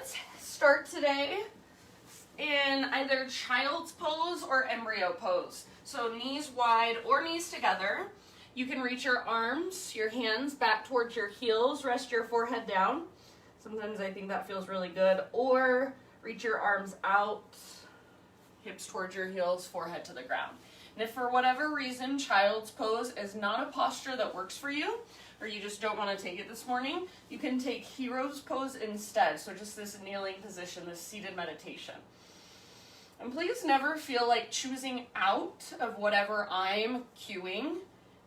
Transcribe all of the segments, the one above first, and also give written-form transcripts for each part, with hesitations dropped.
let's start today in either child's pose or embryo pose. So knees wide or knees together. You can reach your arms, your hands back towards your heels, rest your forehead down. Sometimes I think that feels really good. Or reach your arms out, hips towards your heels, forehead to the ground. And if for whatever reason child's pose is not a posture that works for you, or you just don't want to take it this morning, you can take hero's pose instead. So just this kneeling position, this seated meditation. And please never feel like choosing out of whatever I'm cueing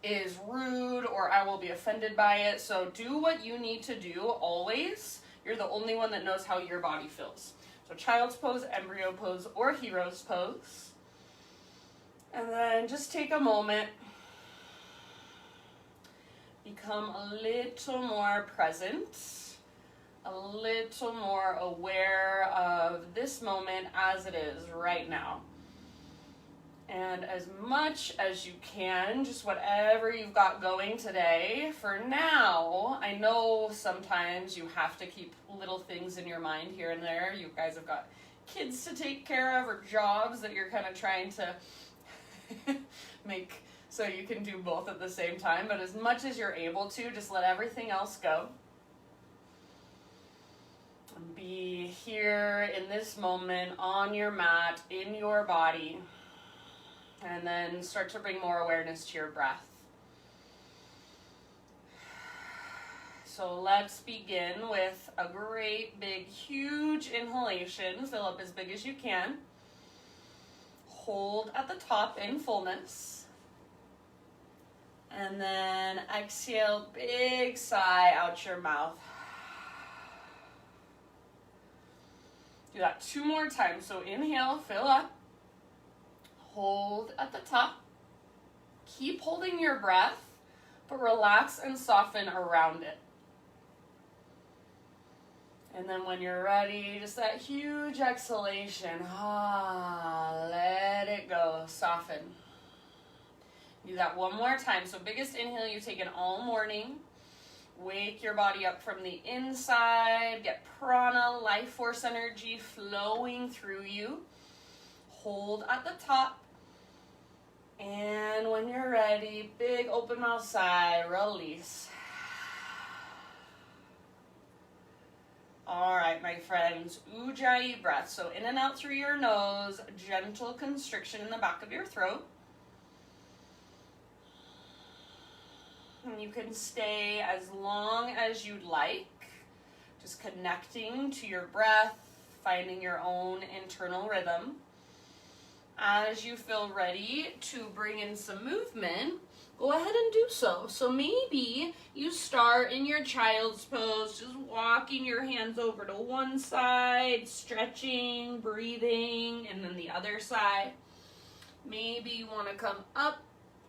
is rude or I will be offended by it. So do what you need to do always. You're the only one that knows how your body feels. So child's pose, embryo pose, or hero's pose. And then just take a moment. Become a little more present, a little more aware of this moment as it is right now. And as much as you can, just whatever you've got going today, for now, I know sometimes you have to keep little things in your mind here and there. You guys have got kids to take care of or jobs that you're kind of trying to make so you can do both at the same time, but as much as you're able to, just let everything else go. And be here in this moment, on your mat, in your body, and then start to bring more awareness to your breath. So let's begin with a great, big, huge inhalation. Fill up as big as you can. Hold at the top in fullness. And then exhale, big sigh out your mouth. Do that 2 more times. So inhale, fill up. Hold at the top. Keep holding your breath, but relax and soften around it. And then when you're ready, just that huge exhalation. Let it go, soften. Do that 1 more time. So biggest inhale you've taken all morning. Wake your body up from the inside. Get prana, life force energy flowing through you. Hold at the top. And when you're ready, big open mouth sigh, release. All right, my friends, Ujjayi breath. So in and out through your nose, gentle constriction in the back of your throat. And you can stay as long as you'd like, just connecting to your breath, finding your own internal rhythm. As you feel ready to bring in some movement, go ahead and do so. So maybe you start in your child's pose, just walking your hands over to one side, stretching, breathing, and then the other side. Maybe you want to come up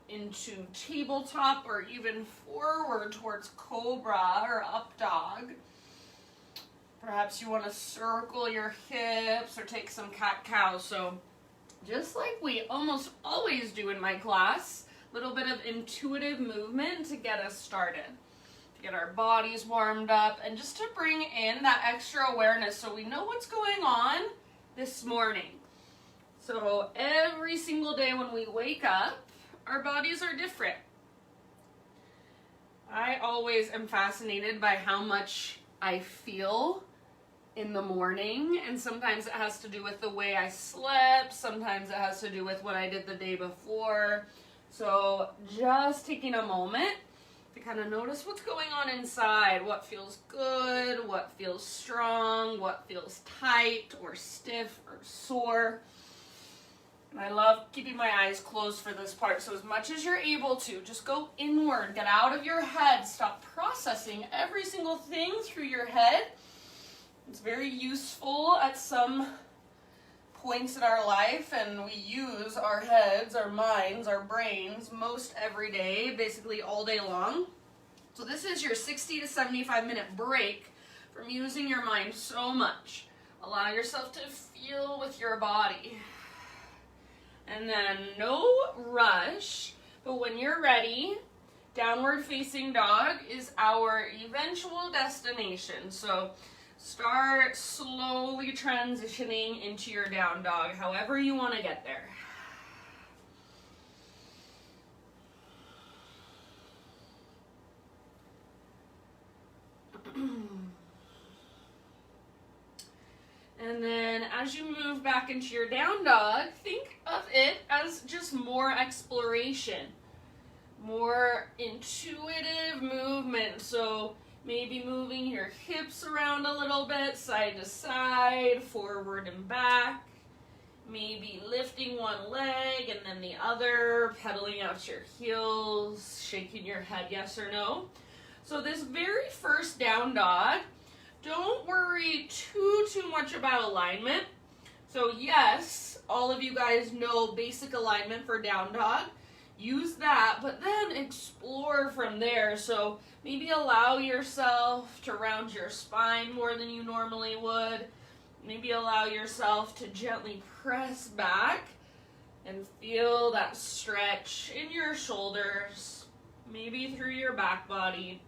into tabletop or even forward towards cobra or up dog. Perhaps you want to circle your hips or take some cat-cow. So just like we almost always do in my class, a little bit of intuitive movement to get us started, to get our bodies warmed up, and just to bring in that extra awareness so we know what's going on this morning. So every single day when we wake up, our bodies are different. I always am fascinated by how much I feel in the morning, and sometimes it has to do with the way I slept, sometimes it has to do with what I did the day before. So just taking a moment to kind of notice what's going on inside, what feels good, what feels strong, what feels tight or stiff or sore. And I love keeping my eyes closed for this part. So as much as you're able to, just go inward, get out of your head, stop processing every single thing through your head. It's very useful at some points in our life, and we use our heads, our minds, our brains most every day, basically all day long. So this is your 60 to 75 minute break from using your mind so much. Allow yourself to feel with your body. And then no rush, but when you're ready, downward facing dog is our eventual destination. So Start slowly transitioning into your down dog, however you want to get there. And then as you move back into your down dog, think of it as just more exploration, more intuitive movement. So maybe moving your hips around a little bit, side to side, forward and back. Maybe lifting one leg and then the other, pedaling out your heels, shaking your head yes or no. So this very first down dog, don't worry too much about alignment. So yes, all of you guys know basic alignment for down dog. Use that, but then explore from there. So maybe allow yourself to round your spine more than you normally would. Maybe allow yourself to gently press back and feel that stretch in your shoulders, maybe through your back body.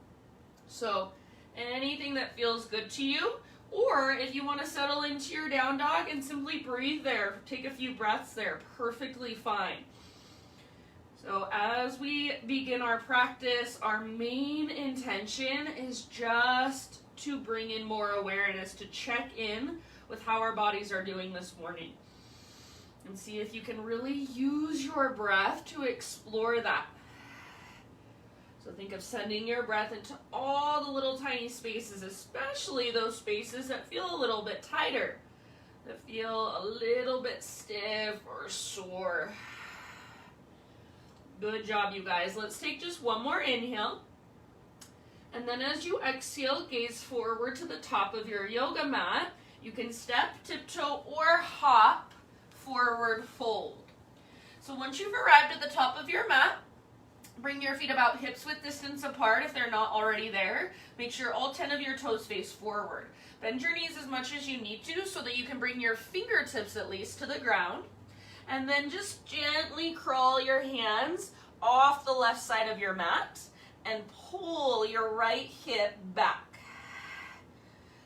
So anything that feels good to you, or if you want to settle into your down dog and simply breathe there, take a few breaths there, perfectly fine. So as we begin our practice, our main intention is just to bring in more awareness, to check in with how our bodies are doing this morning. And see if you can really use your breath to explore that. So think of sending your breath into all the little tiny spaces, especially those spaces that feel a little bit tighter, that feel a little bit stiff or sore. Good job, you guys. Let's take just one more inhale. And then as you exhale, gaze forward to the top of your yoga mat. You can step, tiptoe, or hop, forward fold. So once you've arrived at the top of your mat, bring your feet about hips width distance apart if they're not already there. Make sure all 10 of your toes face forward. Bend your knees as much as you need to so that you can bring your fingertips at least to the ground. And then just gently crawl your hands off the left side of your mat and pull your right hip back.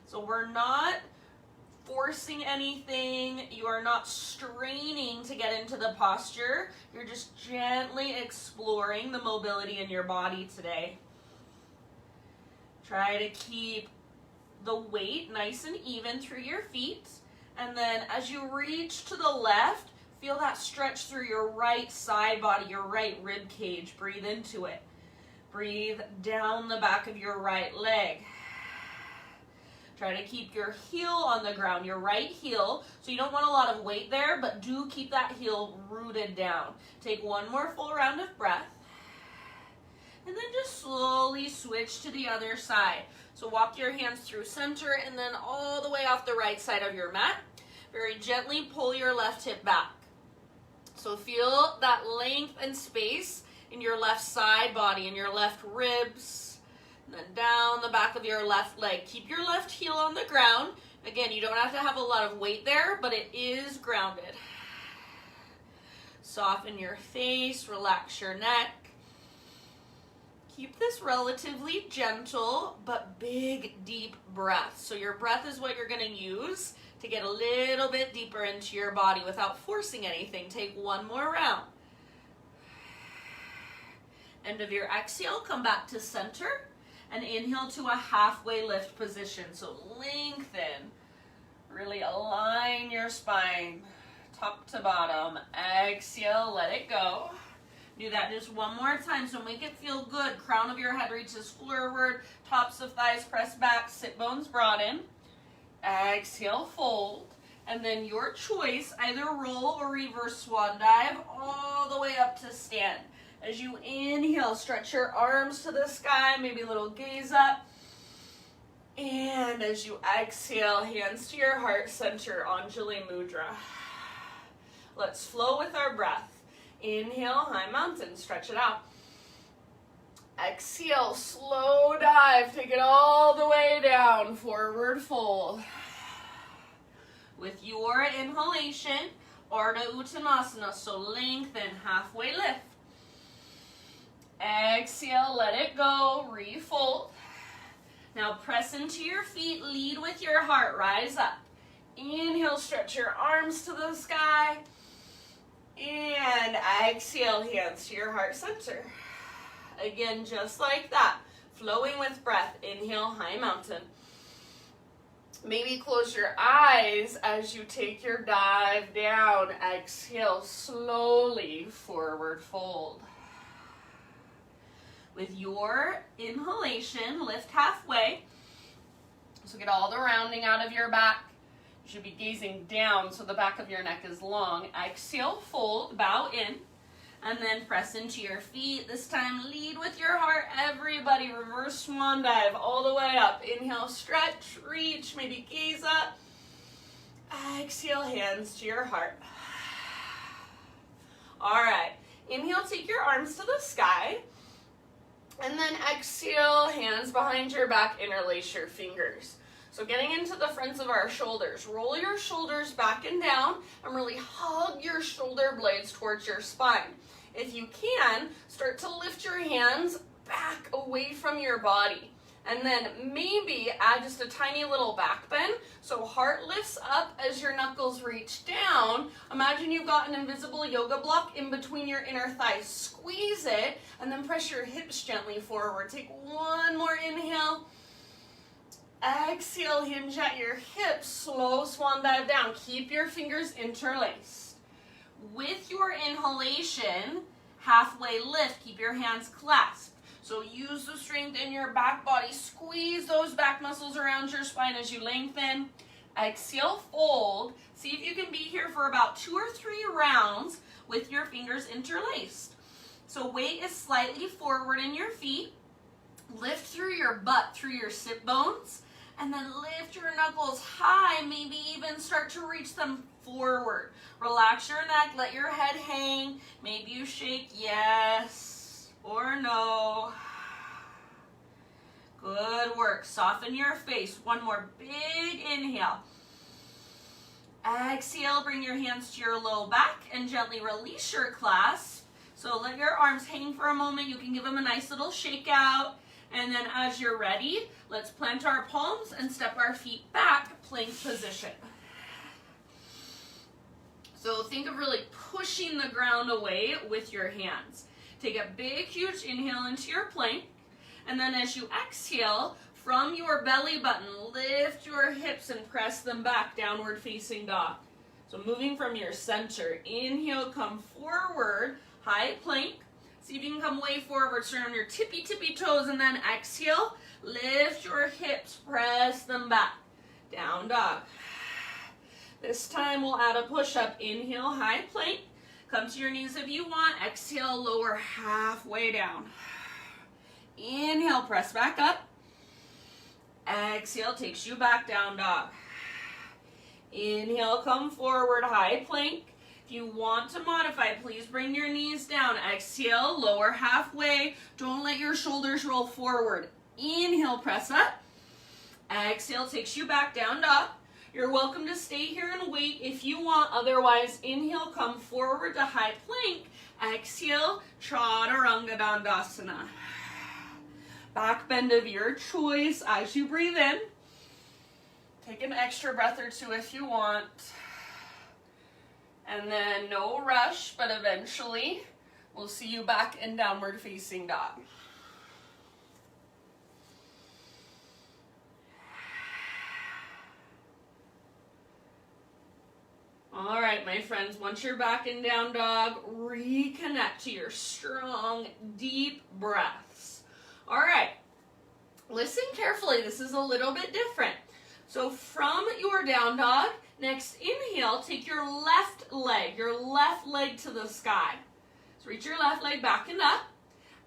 So we're not forcing anything. You are not straining to get into the posture. You're just gently exploring the mobility in your body today. Try to keep the weight nice and even through your feet. And then as you reach to the left, feel that stretch through your right side body, your right rib cage. Breathe into it. Breathe down the back of your right leg. Try to keep your heel on the ground, your right heel. So you don't want a lot of weight there, but do keep that heel rooted down. Take one more full round of breath. And then just slowly switch to the other side. So walk your hands through center and then all the way off the right side of your mat. Very gently pull your left hip back. So feel that length and space in your left side body, in your left ribs. And then down the back of your left leg. Keep your left heel on the ground. Again, you don't have to have a lot of weight there, but it is grounded. Soften your face, relax your neck. Keep this relatively gentle, but big, deep breath. So your breath is what you're going to use to get a little bit deeper into your body without forcing anything. Take one more round. End of your exhale, come back to center. And inhale to a halfway lift position. So lengthen, really align your spine, top to bottom. Exhale, let it go. Do that just one more time, so make it feel good. Crown of your head reaches forward, tops of thighs press back, sit bones broaden. Exhale, fold. And then your choice, either roll or reverse swan dive all the way up to stand. As you inhale, stretch your arms to the sky, maybe a little gaze up. And as you exhale, hands to your heart center, Anjali Mudra. Let's flow with our breath. Inhale, high mountain, stretch it out. Exhale, slow dive, take it all the way down, forward fold. With your inhalation, Ardha Uttanasana, so lengthen, halfway lift. Exhale, let it go, refold. Now press into your feet, lead with your heart, rise up. Inhale, stretch your arms to the sky. And exhale, hands to your heart center. Again, just like that, flowing with breath. Inhale, high mountain. Maybe close your eyes as you take your dive down. Exhale, slowly forward fold. With your inhalation, lift halfway. So get all the rounding out of your back. You should be gazing down so the back of your neck is long. Exhale, fold, bow in, and then press into your feet. This time, lead with your heart. Everybody, reverse swan dive all the way up. Inhale, stretch, reach, maybe gaze up. Exhale, hands to your heart. All right, inhale, take your arms to the sky. And then exhale, hands behind your back, interlace your fingers. So getting into the fronts of our shoulders, roll your shoulders back and down and really hug your shoulder blades towards your spine. If you can, start to lift your hands back away from your body. And then maybe add just a tiny little back bend. So heart lifts up as your knuckles reach down. Imagine you've got an invisible yoga block in between your inner thighs. Squeeze it and then press your hips gently forward. Take one more inhale. Exhale, hinge at your hips, slow swan dive down. Keep your fingers interlaced. With your inhalation, halfway lift, keep your hands clasped. So use the strength in your back body. Squeeze those back muscles around your spine as you lengthen. Exhale, fold. See if you can be here for about 2 or 3 rounds with your fingers interlaced. So weight is slightly forward in your feet. Lift through your butt, through your sit bones. And then lift your knuckles high, maybe even start to reach them forward. Relax your neck, let your head hang. Maybe you shake yes or no. Good work. Soften your face. One more big inhale. Exhale, bring your hands to your low back and gently release your clasp. So let your arms hang for a moment. You can give them a nice little shake out. And then as you're ready, let's plant our palms and step our feet back, plank position. So think of really pushing the ground away with your hands. Take a big, huge inhale into your plank. And then as you exhale, from your belly button, lift your hips and press them back, downward facing dog. So moving from your center, inhale, come forward, high plank. See if you can come way forward, turn on your tippy toes, and then exhale. Lift your hips, press them back. Down dog. This time we'll add a push-up. Inhale, high plank. Come to your knees if you want. Exhale, lower halfway down. Inhale, press back up. Exhale, takes you back, down dog. Inhale, come forward, high plank. If you want to modify, please bring your knees down. Exhale, lower halfway. Don't let your shoulders roll forward. Inhale, press up. Exhale, takes you back, down dog. You're welcome to stay here and wait if you want. Otherwise, inhale, come forward to high plank. Exhale, Chaturanga Dandasana. Back bend of your choice as you breathe in. Take an extra breath or two if you want. And then no rush, but eventually we'll see you back in downward facing dog. All right, my friends, once you're back in down dog, reconnect to your strong, deep breaths. All right, listen carefully. This is a little bit different. So from your down dog, next inhale, take your left leg to the sky. So reach your left leg back and up.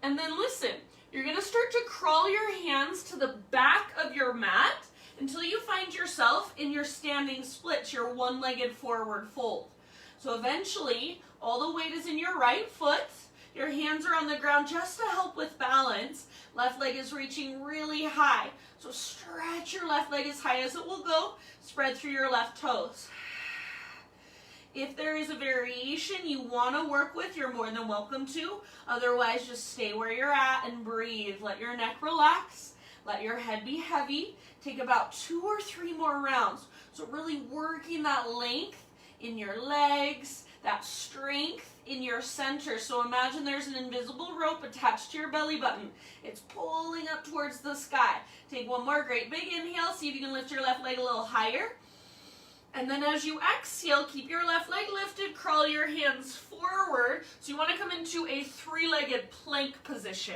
And then listen, you're gonna start to crawl your hands to the back of your mat until you find yourself in your standing split, your one-legged forward fold. So eventually, all the weight is in your right foot. Your hands are on the ground just to help with balance. Left leg is reaching really high. So stretch your left leg as high as it will go. Spread through your left toes. If there is a variation you want to work with, you're more than welcome to. Otherwise, just stay where you're at and breathe. Let your neck relax. Let your head be heavy. Take about 2 or 3 more rounds. So really working that length in your legs, that strength in your center. So imagine there's an invisible rope attached to your belly button. It's pulling up towards the sky. Take one more great big inhale. See if you can lift your left leg a little higher. And then as you exhale, keep your left leg lifted, crawl your hands forward. So you want to come into a 3-legged plank position.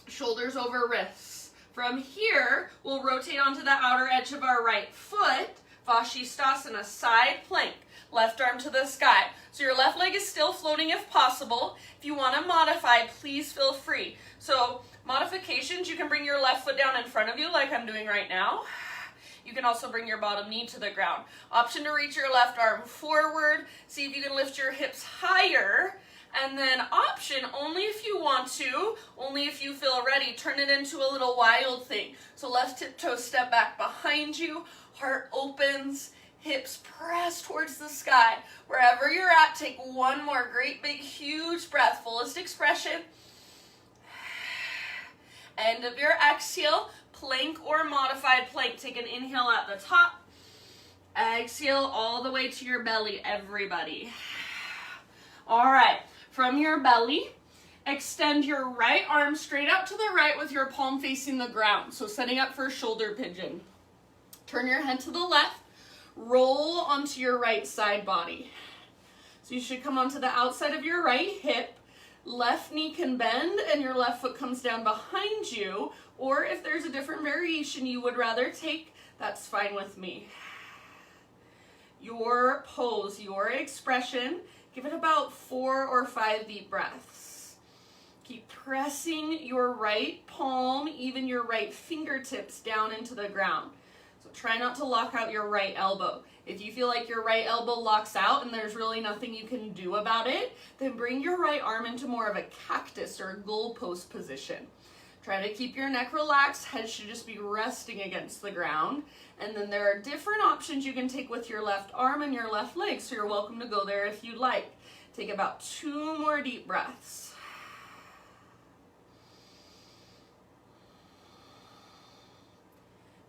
Shoulders over wrists. From here, we'll rotate onto the outer edge of our right foot. Vashisthasana, side plank. Left arm to the sky. So your left leg is still floating if possible. If you want to modify, please feel free. So modifications, you can bring your left foot down in front of you like I'm doing right now. You can also bring your bottom knee to the ground. Option to reach your left arm forward. See if you can lift your hips higher. And then option, only if you want to, only if you feel ready, turn it into a little wild thing. So left hip toe step back behind you, heart opens, hips press towards the sky. Wherever you're at, take one more great big huge breath, fullest expression. End of your exhale, plank or modified plank. Take an inhale at the top. Exhale all the way to your belly, everybody. All right, from your belly, extend your right arm straight out to the right with your palm facing the ground. So setting up for shoulder pigeon. Turn your head to the left, roll onto your right side body. So you should come onto the outside of your right hip. Left knee can bend and your left foot comes down behind you. Or if there's a different variation you would rather take, that's fine with me. Your pose, your expression, give it about 4 or 5 deep breaths. Keep pressing your right palm, even your right fingertips down into the ground. So try not to lock out your right elbow. If you feel like your right elbow locks out and there's really nothing you can do about it, then bring your right arm into more of a cactus or a goalpost position. Try to keep your neck relaxed. Head should just be resting against the ground. And then there are different options you can take with your left arm and your left leg, so you're welcome to go there if you'd like. Take about 2 more deep breaths.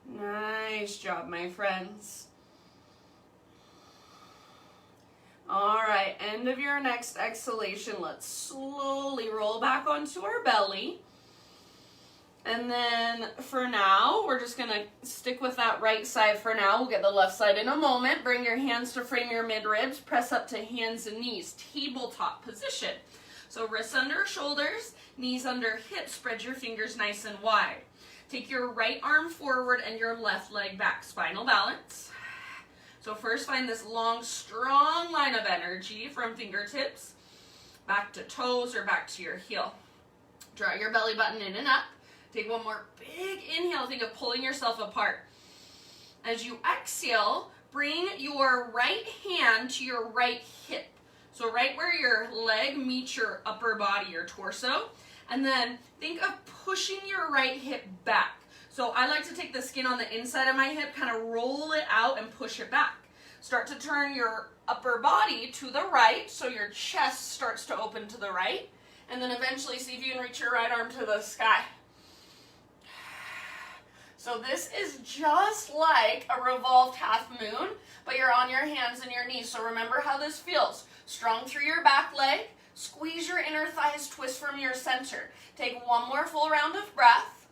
Nice job, my friends. All right, end of your next exhalation. Let's slowly roll back onto our belly. And then for now, we're just going to stick with that right side for now. We'll get the left side in a moment. Bring your hands to frame your mid-ribs. Press up to hands and knees. Tabletop position. So wrists under shoulders, knees under hips. Spread your fingers nice and wide. Take your right arm forward and your left leg back. Spinal balance. So first find this long, strong line of energy from fingertips back to toes or back to your heel. Draw your belly button in and up. Take one more big inhale. Think of pulling yourself apart. As you exhale, bring your right hand to your right hip. So right where your leg meets your upper body, your torso. And then think of pushing your right hip back. So I like to take the skin on the inside of my hip, kind of roll it out and push it back. Start to turn your upper body to the right, so your chest starts to open to the right. And then eventually see if you can reach your right arm to the sky. So this is just like a revolved half moon, but you're on your hands and your knees. So remember how this feels. Strong through your back leg. Squeeze your inner thighs, twist from your center. Take one more full round of breath.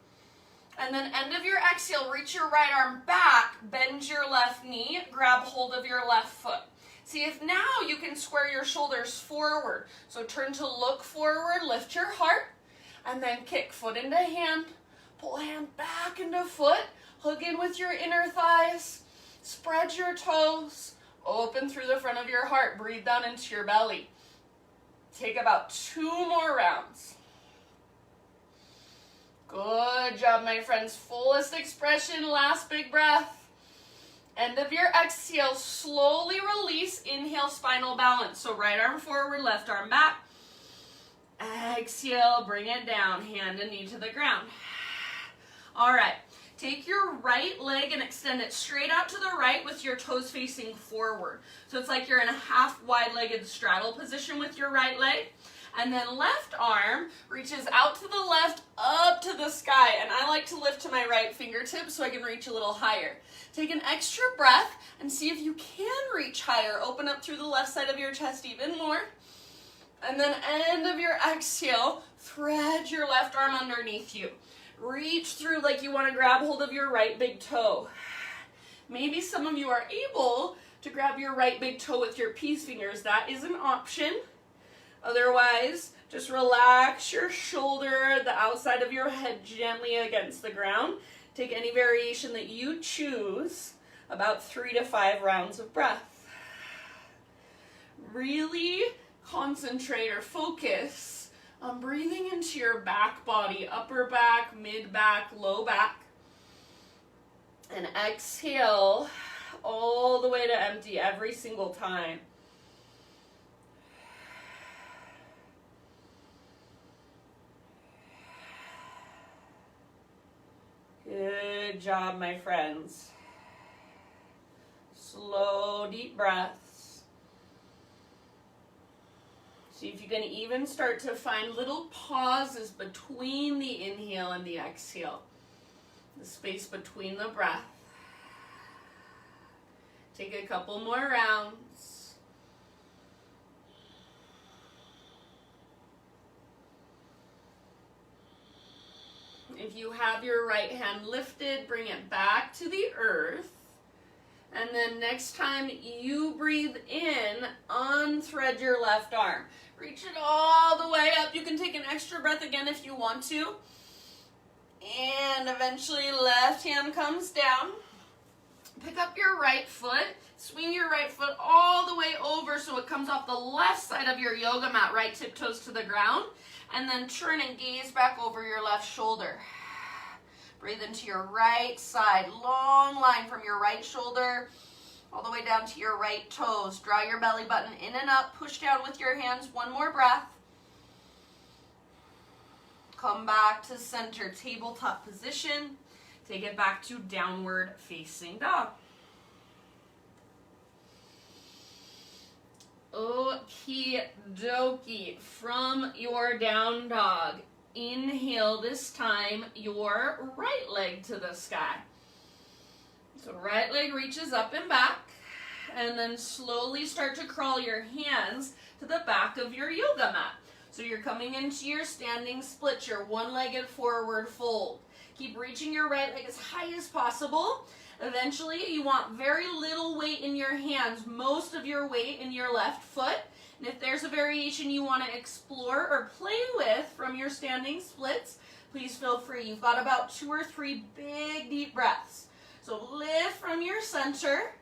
And then end of your exhale, reach your right arm back, bend your left knee, grab hold of your left foot. See if now you can square your shoulders forward. So turn to look forward, lift your heart, and then kick foot into hand, pull hand back into foot, hug in with your inner thighs, spread your toes, open through the front of your heart, breathe down into your belly. Take about 2 more rounds. Good job, my friends. Fullest expression, last big breath. End of your exhale, slowly release. Inhale, spinal balance. So right arm forward, left arm back. Exhale, bring it down, hand and knee to the ground. All right, take your right leg and extend it straight out to the right with your toes facing forward. So it's like you're in a half wide-legged straddle position with your right leg. And then left arm reaches out to the left, up to the sky. And I like to lift to my right fingertip so I can reach a little higher. Take an extra breath and see if you can reach higher. Open up through the left side of your chest even more. And then end of your exhale, thread your left arm underneath you. Reach through like you want to grab hold of your right big toe. Maybe some of you are able to grab your right big toe with your peace fingers. That is an option. Otherwise, just relax your shoulder, the outside of your head gently against the ground. Take any variation that you choose, about 3 to 5 rounds of breath. Really concentrate or focus on breathing into your back body, upper back, mid back, low back. And exhale all the way to empty every single time. Good job, my friends. Slow, deep breaths. See if you can even start to find little pauses between the inhale and the exhale. The space between the breath. Take a couple more rounds. If you have your right hand lifted, bring it back to the earth. And then next time you breathe in, unthread your left arm. Reach it all the way up. You can take an extra breath again if you want to. And eventually left hand comes down. Pick up your right foot. Swing your right foot all the way over so it comes off the left side of your yoga mat. Right tiptoes to the ground. And then turn and gaze back over your left shoulder. Breathe into your right side. Long line from your right shoulder all the way down to your right toes. Draw your belly button in and up. Push down with your hands. One more breath. Come back to center, tabletop position. Take it back to downward facing dog. Okie dokie. From your down dog, inhale this time your right leg to the sky. So right leg reaches up and back, and then slowly start to crawl your hands to the back of your yoga mat. So you're coming into your standing split, your one-legged forward fold. Keep reaching your right leg as high as possible. Eventually, you want very little weight in your hands, most of your weight in your left foot. And if there's a variation you want to explore or play with from your standing splits, please feel free. You've got about 2 or 3 big, deep breaths. So lift from your center.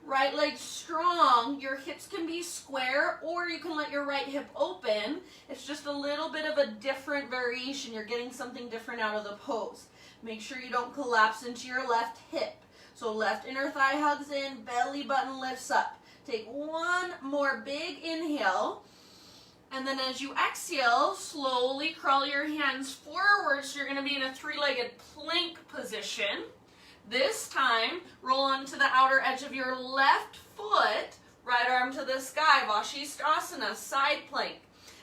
Right leg strong. Your hips can be square, or you can let your right hip open. It's just a little bit of a different variation. You're getting something different out of the pose. Make sure you don't collapse into your left hip. So left inner thigh hugs in, belly button lifts up. Take one more big inhale. And then as you exhale, slowly crawl your hands forward. So you're going to be in a 3-legged plank position. This time, roll onto the outer edge of your left foot, right arm to the sky, Vashisthasana, side plank.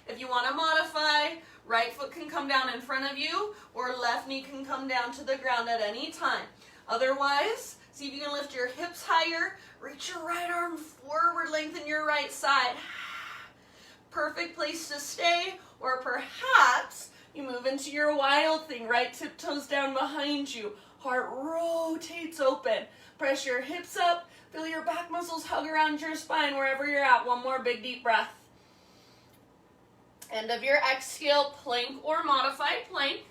If you want to modify, right foot can come down in front of you, or left knee can come down to the ground at any time. Otherwise, see if you can lift your hips higher, reach your right arm forward, lengthen your right side. Perfect place to stay, or perhaps you move into your wild thing, right tiptoes down behind you. Heart rotates open. Press your hips up. Feel your back muscles hug around your spine wherever you're at. One more big deep breath. End of your exhale, plank or modified plank.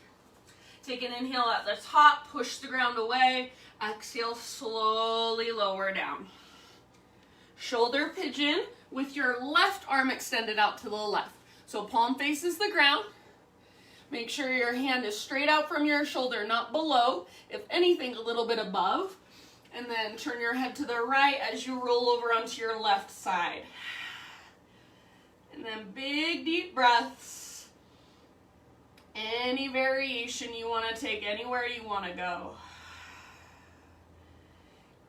Take an inhale at the top. Push the ground away. Exhale, slowly lower down. Shoulder pigeon with your left arm extended out to the left. So palm faces the ground. Make sure your hand is straight out from your shoulder, not below. If anything, a little bit above. And then turn your head to the right as you roll over onto your left side. And then big, deep breaths. Any variation you want to take, anywhere you want to go.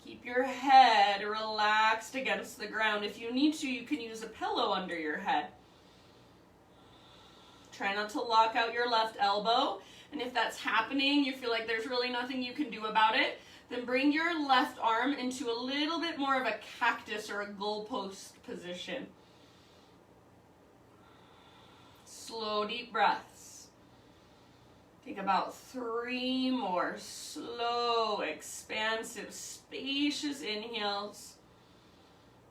Keep your head relaxed against the ground. If you need to, you can use a pillow under your head. Try not to lock out your left elbow. And if that's happening, you feel like there's really nothing you can do about it, then bring your left arm into a little bit more of a cactus or a goalpost position. Slow, deep breaths. Take about 3 more slow, expansive, spacious inhales.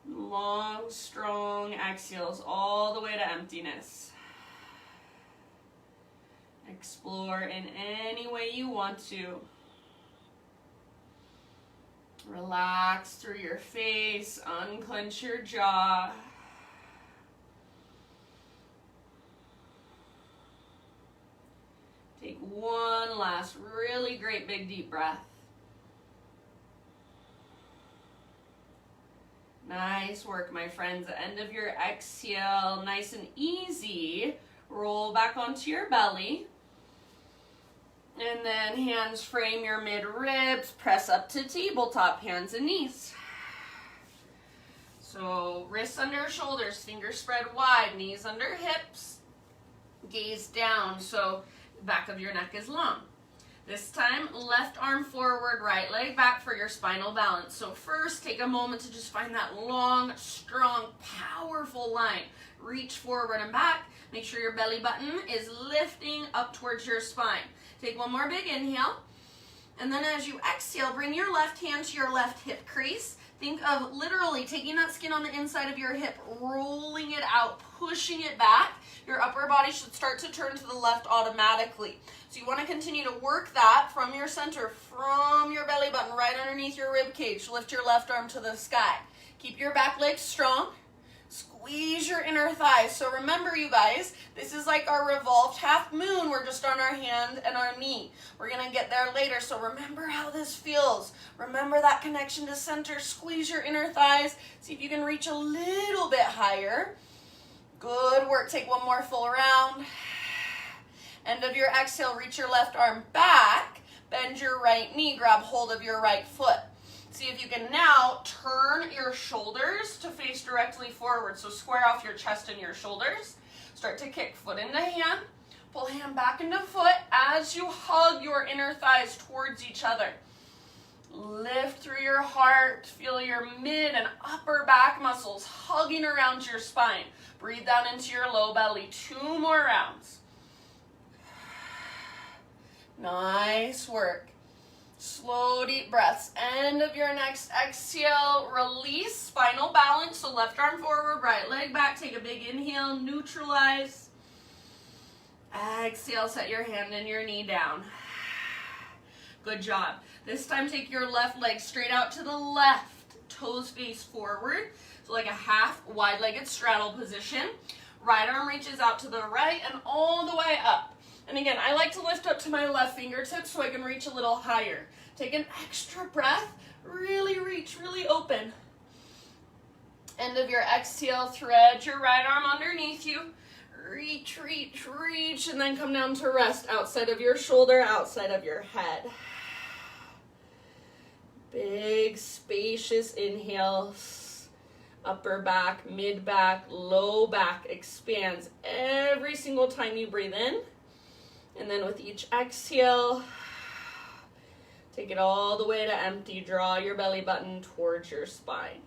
Long, strong exhales all the way to emptiness. Explore in any way you want to. Relax through your face, unclench your jaw. Take one last really great big deep breath. Nice work, my friends. End of your exhale, nice and easy. Roll back onto your belly. And then hands frame your mid-ribs, press up to tabletop, hands and knees. So wrists under shoulders, fingers spread wide, knees under hips, gaze down, so the back of your neck is long. This time, left arm forward, right leg back for your spinal balance. So first, take a moment to just find that long, strong, powerful line. Reach forward and back. Make sure your belly button is lifting up towards your spine. Take one more big inhale. And then as you exhale, bring your left hand to your left hip crease. Think of literally taking that skin on the inside of your hip, rolling it out, pushing it back. Your upper body should start to turn to the left automatically. So you want to continue to work that from your center, from your belly button, right underneath your rib cage. Lift your left arm to the sky. Keep your back leg strong. Squeeze your inner thighs. So remember, you guys, this is like our revolved half moon. We're just on our hand and our knee. We're going to get there later. So remember how this feels. Remember that connection to center. Squeeze your inner thighs. See if you can reach a little bit higher. Good work. Take one more full round. End of your exhale, reach your left arm back. Bend your right knee. Grab hold of your right foot. See if you can now turn your shoulders to face directly forward. So square off your chest and your shoulders. Start to kick foot into hand. Pull hand back into foot as you hug your inner thighs towards each other. Lift through your heart. Feel your mid and upper back muscles hugging around your spine. Breathe down into your low belly. 2 more rounds. Nice work. Slow, deep breaths. End of your next exhale. Release spinal balance. So left arm forward, right leg back. Take a big inhale. Neutralize. Exhale. Set your hand and your knee down. Good job. This time take your left leg straight out to the left. Toes face forward. So like a half wide-legged straddle position. Right arm reaches out to the right and all the way up. And again, I like to lift up to my left fingertips so I can reach a little higher. Take an extra breath. Really reach, really open. End of your exhale, thread your right arm underneath you. Reach, reach, reach, and then come down to rest outside of your shoulder, outside of your head. Big, spacious inhales. Upper back, mid back, low back expands every single time you breathe in. And then with each exhale, take it all the way to empty. Draw your belly button towards your spine.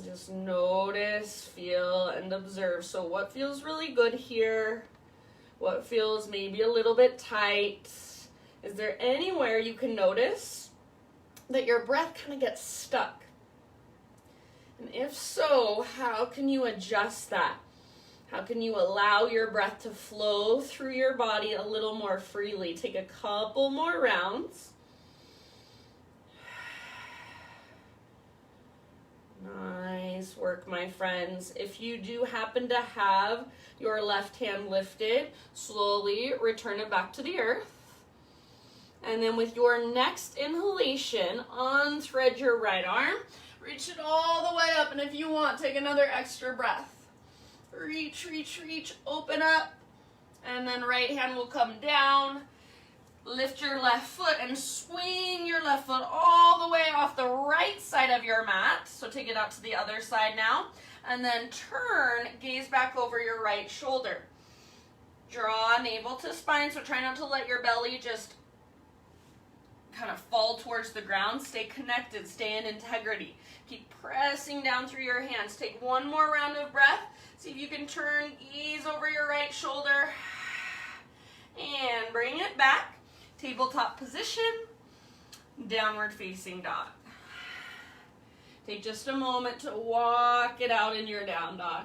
Just notice, feel, and observe. So what feels really good here? What feels maybe a little bit tight? Is there anywhere you can notice that your breath kind of gets stuck? And if so, how can you adjust that? How can you allow your breath to flow through your body a little more freely? Take a couple more rounds. Nice work, my friends. If you do happen to have your left hand lifted, slowly return it back to the earth. And then with your next inhalation, unthread your right arm. Reach it all the way up, and if you want, take another extra breath. Reach, reach, reach, open up, and then right hand will come down. Lift your left foot and swing your left foot all the way off the right side of your mat. So take it out to the other side now. And then turn, gaze back over your right shoulder. Draw navel to spine, so try not to let your belly just kind of fall towards the ground. Stay connected, stay in integrity. Keep pressing down through your hands. Take one more round of breath. See if you can turn, ease over your right shoulder. And bring it back. Tabletop position, downward facing dog. Take just a moment to walk it out in your down dog.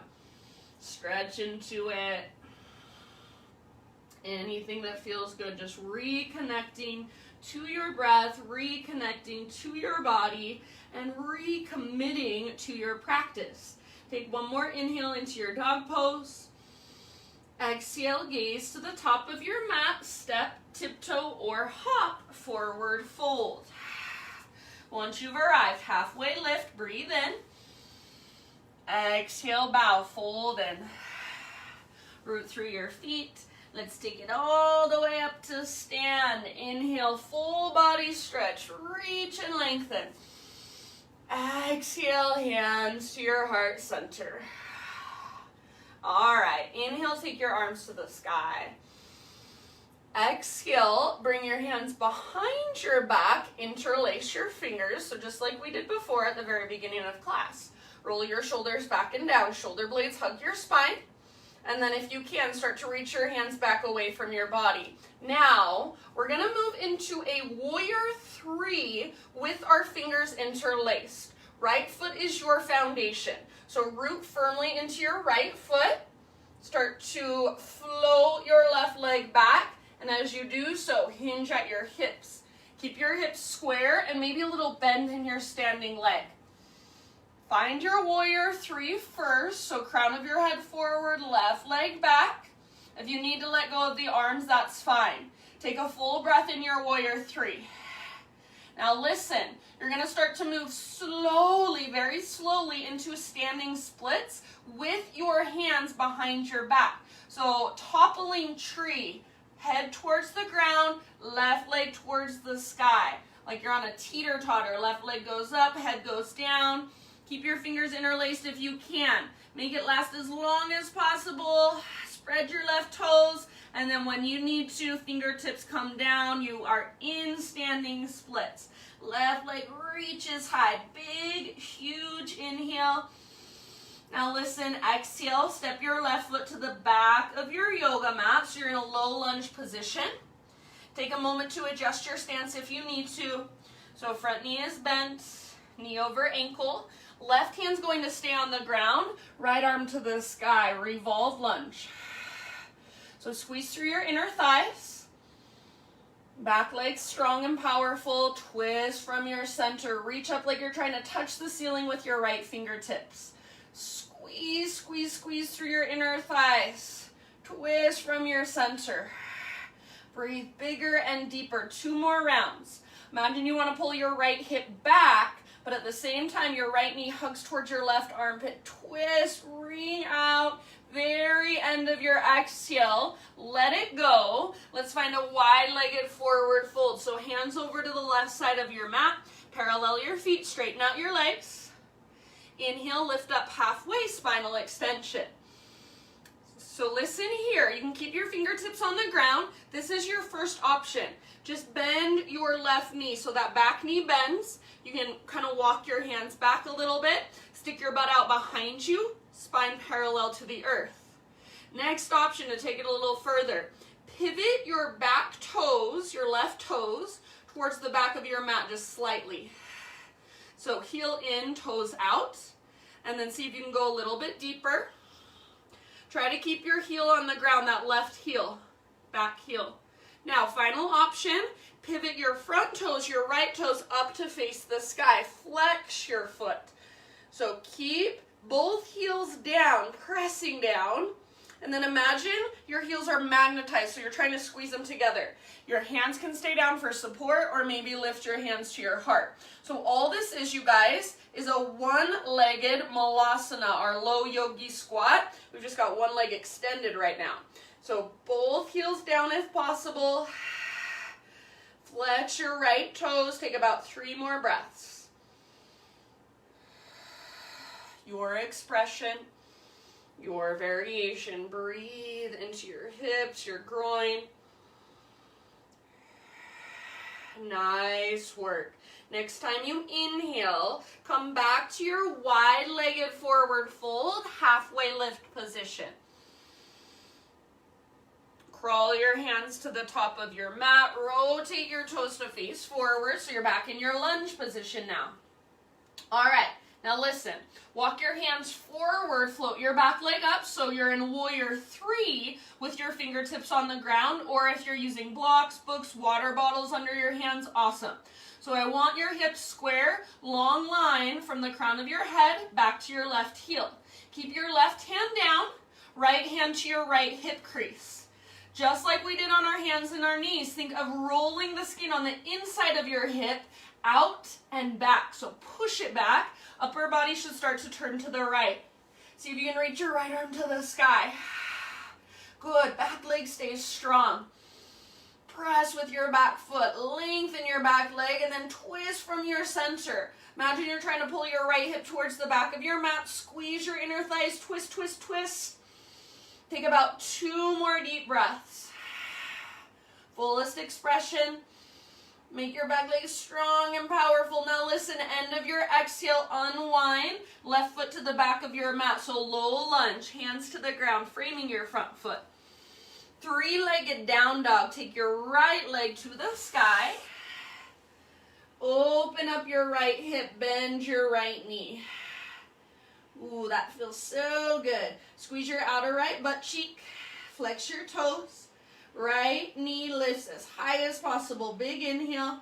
Stretch into it. Anything that feels good, just reconnecting to your breath, reconnecting to your body, and recommitting to your practice. Take one more inhale into your dog pose. Exhale, gaze to the top of your mat, step, tiptoe, or hop, forward fold. Once you've arrived, halfway lift, breathe in. Exhale, bow, fold in. Root through your feet. Let's take it all the way up to stand. Inhale, full body stretch, reach and lengthen. Exhale, hands to your heart center. All right, inhale, take your arms to the sky. Exhale, bring your hands behind your back, interlace your fingers, so just like we did before at the very beginning of class. Roll your shoulders back and down, shoulder blades hug your spine, and then if you can, start to reach your hands back away from your body. Now, we're gonna move into a warrior 3 with our fingers interlaced. Right foot is your foundation. So root firmly into your right foot. Start to float your left leg back. And as you do so, hinge at your hips. Keep your hips square and maybe a little bend in your standing leg. Find your warrior 3 first. So crown of your head forward, left leg back. If you need to let go of the arms, that's fine. Take a full breath in your warrior 3. Now listen, you're going to start to move slowly, very slowly into standing splits with your hands behind your back. So toppling tree, head towards the ground, left leg towards the sky. Like you're on a teeter-totter, left leg goes up, head goes down. Keep your fingers interlaced if you can. Make it last as long as possible. Spread your left toes. And then when you need to, fingertips come down. You are in standing splits. Left leg reaches high. Big, huge inhale. Now listen, exhale. Step your left foot to the back of your yoga mat. So you're in a low lunge position. Take a moment to adjust your stance if you need to. So front knee is bent, knee over ankle. Left hand's going to stay on the ground. Right arm to the sky. Revolve lunge. So squeeze through your inner thighs. Back leg strong and powerful. Twist from your center. Reach up like you're trying to touch the ceiling with your right fingertips. Squeeze, squeeze, squeeze through your inner thighs. Twist from your center. Breathe bigger and deeper. 2 more rounds. Imagine you want to pull your right hip back, but at the same time, your right knee hugs towards your left armpit. Twist, ring out. Very end of your exhale, let it go. Let's find a wide-legged forward fold. So hands over to the left side of your mat. Parallel your feet, straighten out your legs. Inhale, lift up halfway, spinal extension. So listen here, you can keep your fingertips on the ground. This is your first option. Just bend your left knee so that back knee bends. You can kind of walk your hands back a little bit. Stick your butt out behind you. Spine parallel to the earth. Next option to take it a little further. Pivot your back toes, your left toes, towards the back of your mat just slightly. So heel in, toes out. And then see if you can go a little bit deeper. Try to keep your heel on the ground, that left heel, back heel. Now, final option, pivot your front toes, your right toes up to face the sky. Flex your foot. So keep both heels down, pressing down, and then imagine your heels are magnetized, so you're trying to squeeze them together. Your hands can stay down for support, or maybe lift your hands to your heart. So all this is, you guys, is a one-legged malasana, our low yogi squat. We've just got one leg extended right now. So both heels down if possible. Flex your right toes. Take about 3 more breaths. Your expression, your variation. Breathe into your hips, your groin. Nice work. Next time you inhale, come back to your wide-legged forward fold, halfway lift position. Crawl your hands to the top of your mat. Rotate your toes to face forward so you're back in your lunge position now. All right, now listen. Walk your hands forward, float your back leg up so you're in warrior 3 with your fingertips on the ground, or if you're using blocks, books, water bottles under your hands, awesome. So I want your hips square, long line from the crown of your head back to your left heel. Keep your left hand down, right hand to your right hip crease. Just like we did on our hands and our knees, think of rolling the skin on the inside of your hip out and back. So push it back. Upper body should start to turn to the right. See if you can reach your right arm to the sky. Good. Back leg stays strong. Press with your back foot. Lengthen your back leg and then twist from your center. Imagine you're trying to pull your right hip towards the back of your mat. Squeeze your inner thighs. Twist, twist, twist. Take about 2 more deep breaths. Fullest expression. Make your back leg strong and powerful. Now listen, end of your exhale, unwind. Left foot to the back of your mat. So low lunge, hands to the ground, framing your front foot. 3-legged down dog. Take your right leg to the sky. Open up your right hip, bend your right knee. Ooh, that feels so good. Squeeze your outer right butt cheek. Flex your toes. Right knee lifts as high as possible. Big inhale.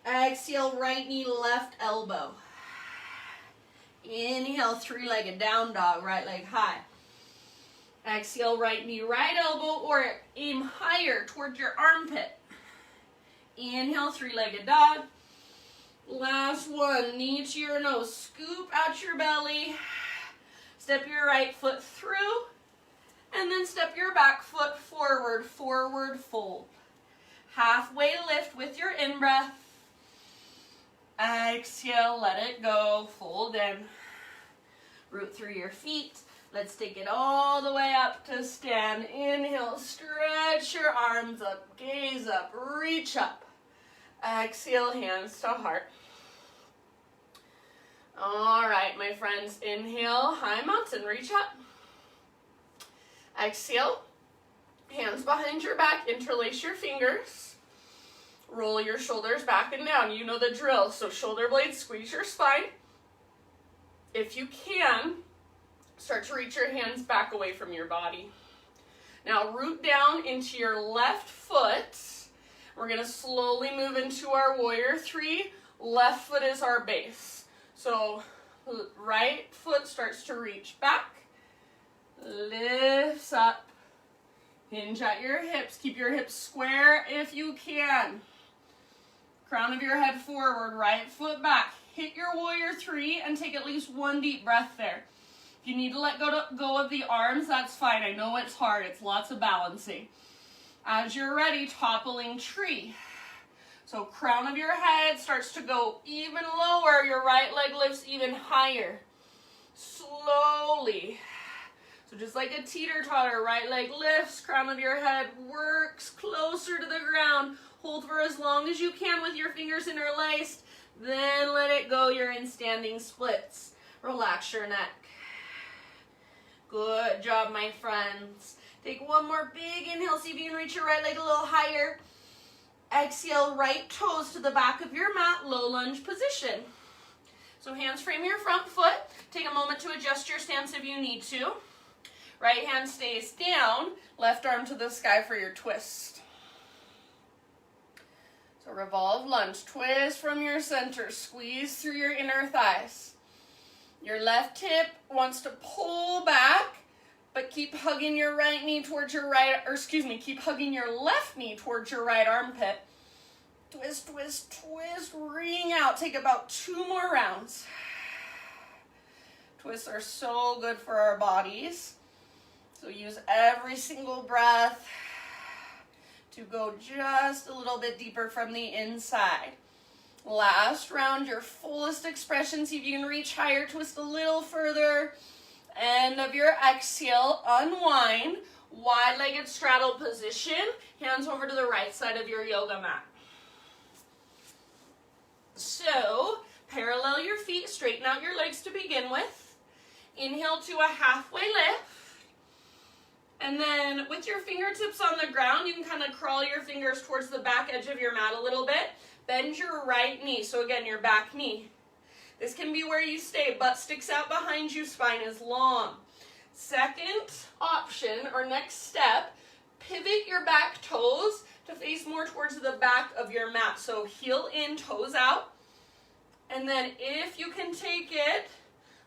Exhale, right knee, left elbow. Inhale, 3-legged down dog, right leg high. Exhale, right knee, right elbow, or aim higher towards your armpit. Inhale, 3-legged dog. Last one, knee to your nose. Scoop out your belly. Step your right foot through. And then step your back foot forward, forward fold. Halfway lift with your in-breath. Exhale, let it go, fold in. Root through your feet. Let's take it all the way up to stand. Inhale, stretch your arms up, gaze up, reach up. Exhale, hands to heart. All right, my friends, inhale, high mountain, reach up. Exhale, hands behind your back, interlace your fingers. Roll your shoulders back and down. You know the drill. So shoulder blades, squeeze your spine. If you can, start to reach your hands back away from your body. Now root down into your left foot. We're going to slowly move into our warrior 3. Left foot is our base. So right foot starts to reach back. Lifts up. Hinge at your hips. Keep your hips square if you can. Crown of your head forward, right foot back. Hit your warrior 3 and take at least 1 deep breath there. If you need to let go of the arms, that's fine. I know it's hard. It's lots of balancing. As you're ready, toppling tree. So crown of your head starts to go even lower. Your right leg lifts even higher. Slowly. So just like a teeter-totter, right leg lifts, crown of your head works closer to the ground. Hold for as long as you can with your fingers interlaced. Then let it go. You're in standing splits. Relax your neck. Good job, my friends. Take 1 more big inhale. See if you can reach your right leg a little higher. Exhale, right toes to the back of your mat, low lunge position. So hands frame your front foot. Take a moment to adjust your stance if you need to. Right hand stays down, left arm to the sky for your twist. So revolve lunge, twist from your center, squeeze through your inner thighs. Your left hip wants to pull back, but keep hugging your right knee towards your keep hugging your left knee towards your right armpit. Twist, twist, twist, ring out. Take about 2 more rounds. Twists are so good for our bodies. So use every single breath to go just a little bit deeper from the inside. Last round, your fullest expression. See if you can reach higher, twist a little further. End of your exhale, unwind. Wide-legged straddle position. Hands over to the right side of your yoga mat. So, parallel your feet, straighten out your legs to begin with. Inhale to a halfway lift. And then with your fingertips on the ground, you can kind of crawl your fingers towards the back edge of your mat a little bit. Bend your right knee, so again, your back knee. This can be where you stay. Butt sticks out behind you, spine is long. Second option, or next step, pivot your back toes to face more towards the back of your mat. So heel in, toes out. And then if you can take it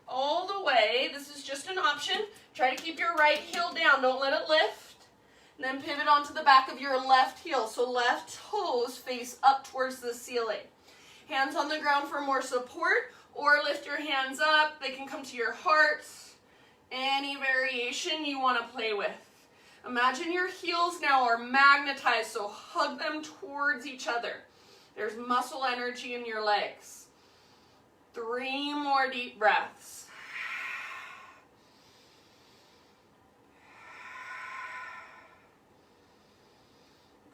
all the way, this is just an option. Try to keep your right heel down, don't let it lift. And then pivot onto the back of your left heel. So left toes face up towards the ceiling. Hands on the ground for more support, or lift your hands up. They can come to your heart. Any variation you want to play with. Imagine your heels now are magnetized, so hug them towards each other. There's muscle energy in your legs. 3 more deep breaths.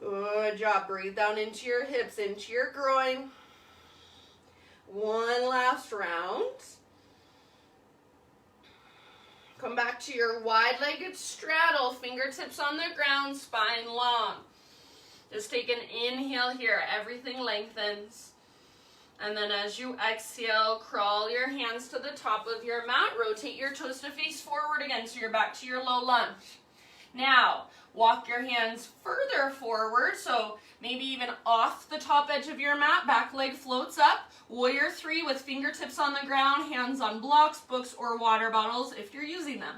Good job. Breathe down into your hips, into your groin. One last round. Come back to your wide-legged straddle, fingertips on the ground, spine long. Just take an inhale here, everything lengthens. And then as you exhale, crawl your hands to the top of your mat, rotate your toes to face forward again, so you're back to your low lunge. Now, walk your hands further forward, so maybe even off the top edge of your mat, back leg floats up. Warrior 3 with fingertips on the ground, hands on blocks, books, or water bottles if you're using them.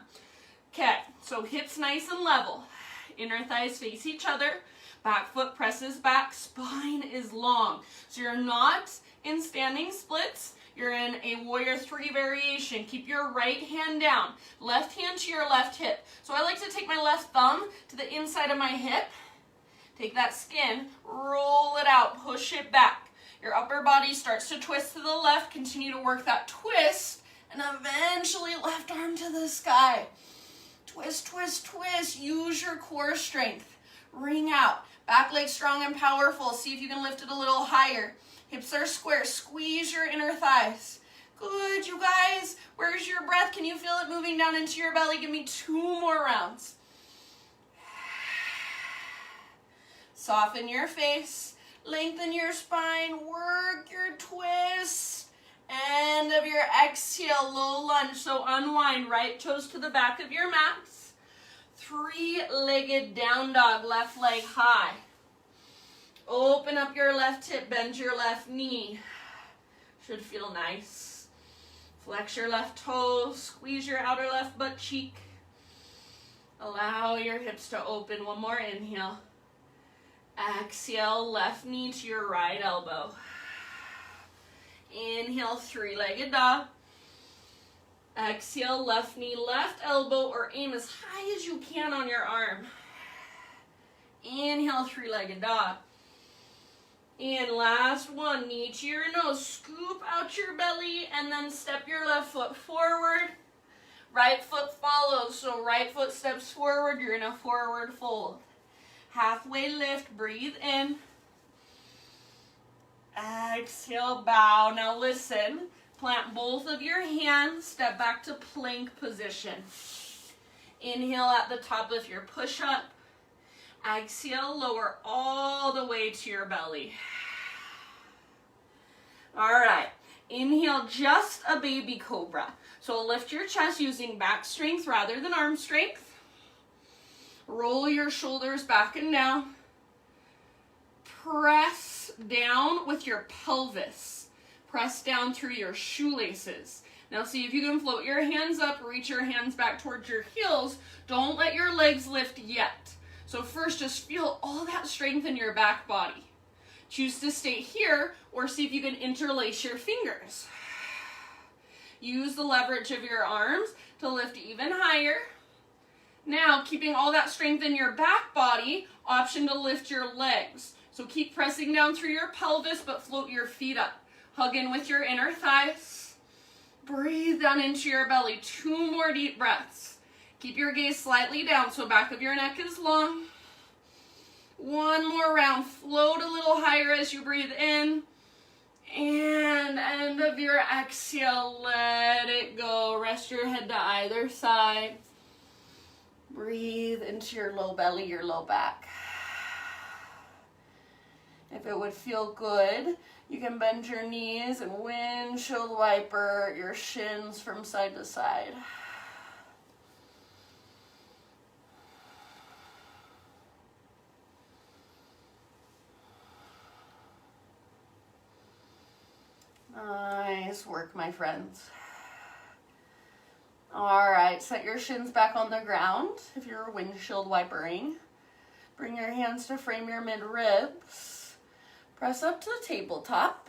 Okay, so hips nice and level. Inner thighs face each other. Back foot presses back, spine is long. So you're not in standing splits. You're in a warrior 3 variation. Keep your right hand down. Left hand to your left hip. So I like to take my left thumb to the inside of my hip. Take that skin, roll it out, push it back. Your upper body starts to twist to the left. Continue to work that twist, and eventually left arm to the sky. Twist, twist, twist. Use your core strength. Ring out. Back leg strong and powerful. See if you can lift it a little higher. Hips are square. Squeeze your inner thighs. Good, you guys. Where's your breath? Can you feel it moving down into your belly? Give me 2 more rounds. Soften your face. Lengthen your spine. Work your twist. End of your exhale, low lunge. So unwind, right toes to the back of your mats. 3-legged down dog, left leg high. Open up your left hip, bend your left knee. Should feel nice. Flex your left toes, squeeze your outer left butt cheek. Allow your hips to open. One more inhale. Exhale, left knee to your right elbow. Inhale, 3-legged dog. Exhale, left knee, left elbow, or aim as high as you can on your arm. Inhale, 3-legged dog. And last one, knee to your nose. Scoop out your belly and then step your left foot forward. Right foot follows, so right foot steps forward. You're in a forward fold. Halfway lift, breathe in. Exhale, bow. Now listen, plant both of your hands, step back to plank position. Inhale at the top of your push-up. Exhale, lower all the way to your belly. All right, inhale, just a baby cobra. So lift your chest using back strength rather than arm strength. Roll your shoulders back and down. Press down with your pelvis. Press down through your shoelaces. Now see if you can float your hands up, reach your hands back towards your heels. Don't let your legs lift yet. So first, just feel all that strength in your back body. Choose to stay here or see if you can interlace your fingers. Use the leverage of your arms to lift even higher. Now, keeping all that strength in your back body, option to lift your legs. So keep pressing down through your pelvis, but float your feet up. Hug in with your inner thighs. Breathe down into your belly. 2 more deep breaths. Keep your gaze slightly down so back of your neck is long. 1 more round. Float a little higher as you breathe in. And end of your exhale, let it go. Rest your head to either side. Breathe into your low belly, your low back. If it would feel good, you can bend your knees and windshield wiper your shins from side to side. Nice work, my friends. All right, set your shins back on the ground if you're windshield wipering. Bring your hands to frame your mid-ribs. Press up to the tabletop.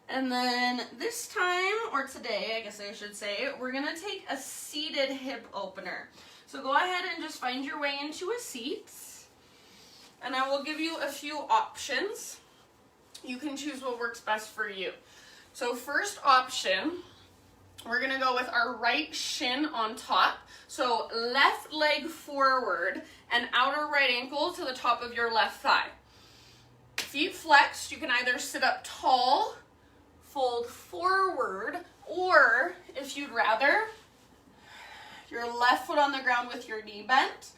And then this time, or today, I guess I should say, we're gonna take a seated hip opener. So go ahead and just find your way into a seat. And I will give you a few options. You can choose what works best for you. So first option, we're gonna go with our right shin on top. So left leg forward and outer right ankle to the top of your left thigh. Feet flexed, you can either sit up tall, fold forward, or if you'd rather, your left foot on the ground with your knee bent.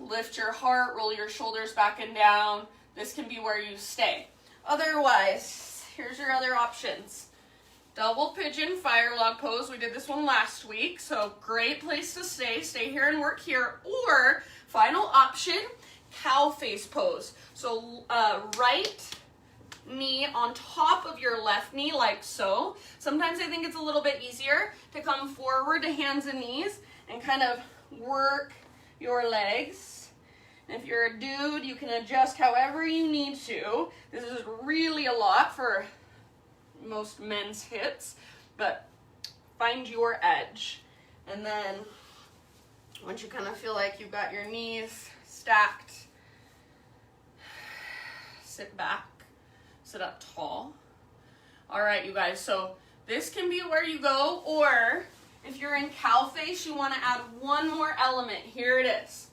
Lift your heart, roll your shoulders back and down. This can be where you stay. Otherwise, here's your other options. Double pigeon fire log pose. We did this one last week, so great place to stay. Stay here and work here. Or final option, cow face pose. So right knee on top of your left knee like so. Sometimes I think it's a little bit easier to come forward to hands and knees and kind of work your legs. And if you're a dude, you can adjust however you need to. This is really a lot for most men's hips, but find your edge. And then once you kind of feel like you've got your knees stacked, sit back, sit up tall. All right, you guys, so this can be where you go, or if you're in cow face, you want to add one more element. Here it is.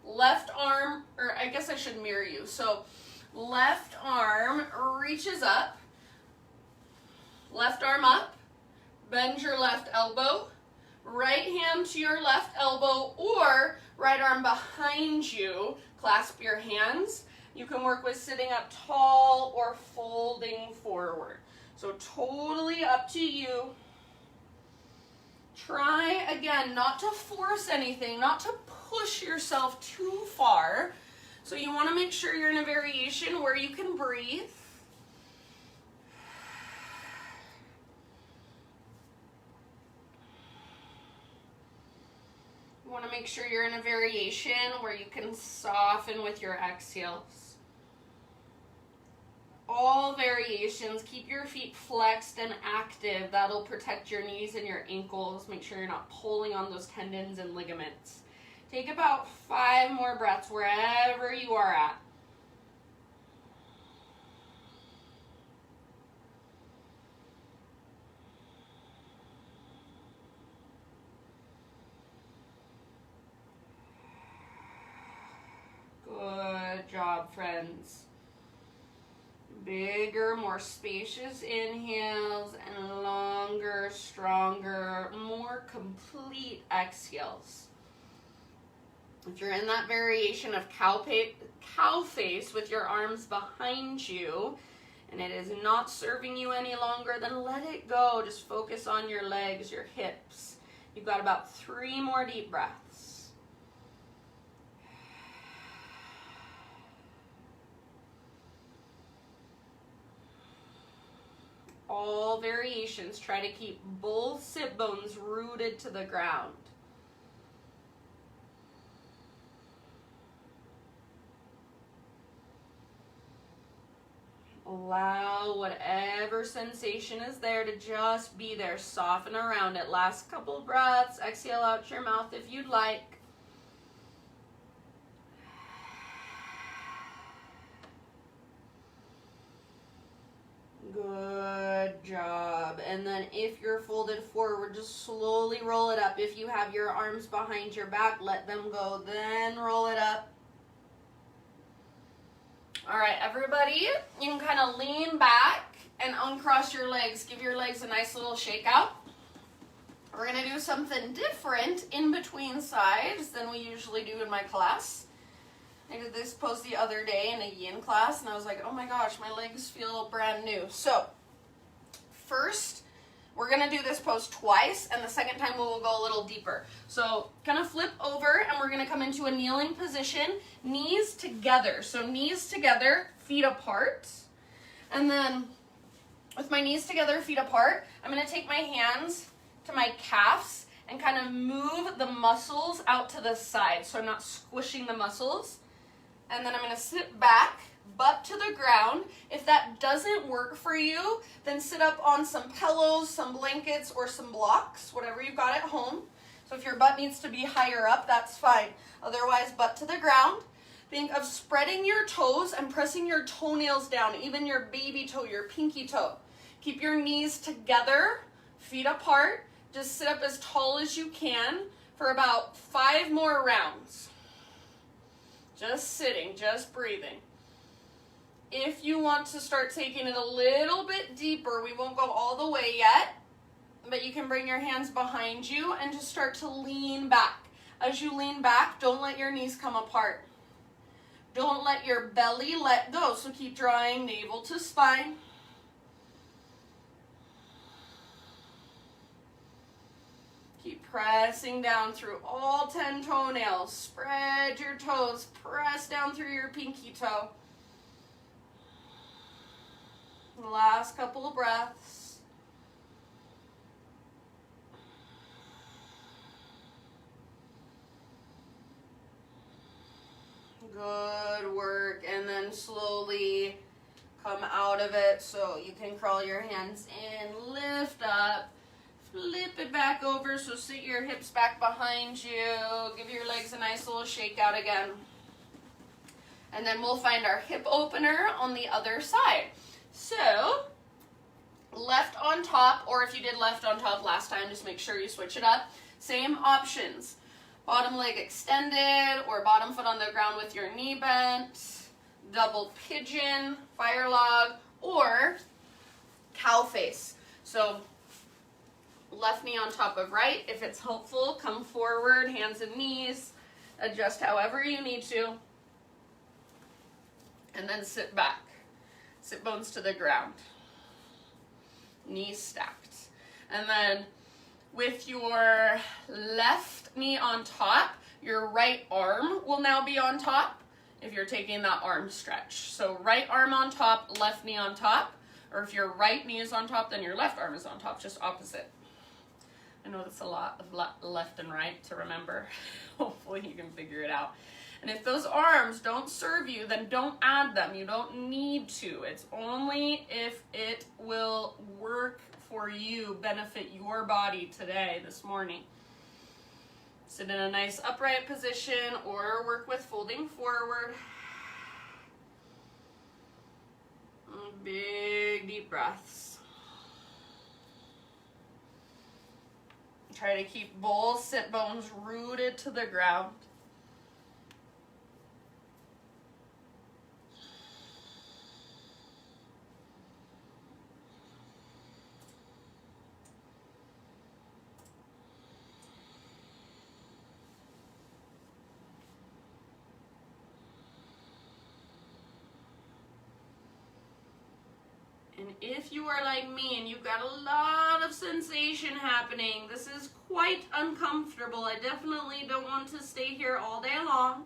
Left arm, or I guess I should mirror you. So left arm reaches up, left arm up, bend your left elbow, right hand to your left elbow, or right arm behind you, clasp your hands. You can work with sitting up tall or folding forward. So totally up to you. Try again not to force anything, not to push yourself too far. So you want to make sure you're in a variation where you can breathe. You want to make sure you're in a variation where you can soften with your exhales. All variations, keep your feet flexed and active. That'll protect your knees and your ankles. Make sure you're not pulling on those tendons and ligaments. Take about 5 more breaths wherever you are at. Good job, friends. Bigger, more spacious inhales and longer, stronger, more complete exhales. If you're in that variation of cow face with your arms behind you and it is not serving you any longer, then let it go. Just focus on your legs, your hips. You've got about 3 more deep breaths. All variations, try to keep both sit bones rooted to the ground. Allow whatever sensation is there to just be there. Soften around it. Last couple breaths. Exhale out your mouth if you'd like. Good job. And then if you're folded forward, just slowly roll it up. If you have your arms behind your back, let them go. Then roll it up. All right, everybody, you can kind of lean back and uncross your legs. Give your legs a nice little shake out. We're going to do something different in between sides than we usually do in my class. I did this pose the other day in a yin class, and I was like, oh my gosh, my legs feel brand new. So, first, we're going to do this pose twice, and the second time we will go a little deeper. So, kind of flip over, and we're going to come into a kneeling position, knees together. So, knees together, feet apart. And then, with my knees together, feet apart, I'm going to take my hands to my calves and kind of move the muscles out to the side. So, I'm not squishing the muscles. And then I'm going to sit back, butt to the ground. If that doesn't work for you, then sit up on some pillows, some blankets, or some blocks, whatever you've got at home. So if your butt needs to be higher up, that's fine. Otherwise, butt to the ground. Think of spreading your toes and pressing your toenails down, even your baby toe, your pinky toe. Keep your knees together, feet apart. Just sit up as tall as you can for about 5 more rounds. Just sitting, just breathing. If you want to start taking it a little bit deeper, we won't go all the way yet, but you can bring your hands behind you and just start to lean back. As you lean back, don't let your knees come apart. Don't let your belly let go, so keep drawing navel to spine. Keep pressing down through all 10 toenails. Spread your toes. Press down through your pinky toe. Last couple of breaths. Good work. And then slowly come out of it so you can crawl your hands in, lift up. Flip it back over, so sit your hips back behind you. Give your legs a nice little shake out again. And then we'll find our hip opener on the other side. So, left on top, or if you did left on top last time, just make sure you switch it up. Same options. Bottom leg extended, or bottom foot on the ground with your knee bent. Double pigeon, fire log, or cow face. So, left knee on top of right. If it's helpful, come forward, hands and knees. Adjust however you need to. And then sit back. Sit bones to the ground. Knees stacked. And then with your left knee on top, your right arm will now be on top if you're taking that arm stretch. So right arm on top, left knee on top. Or if your right knee is on top, then your left arm is on top, just opposite. I know that's a lot of left and right to remember. Hopefully you can figure it out. And if those arms don't serve you, then don't add them. You don't need to. It's only if it will work for you, benefit your body today, this morning. Sit in a nice upright position or work with folding forward. Big deep breaths. Try to keep both sit bones rooted to the ground. And if you are like me and you've got a lot of sensation happening, this is quite uncomfortable. I definitely don't want to stay here all day long.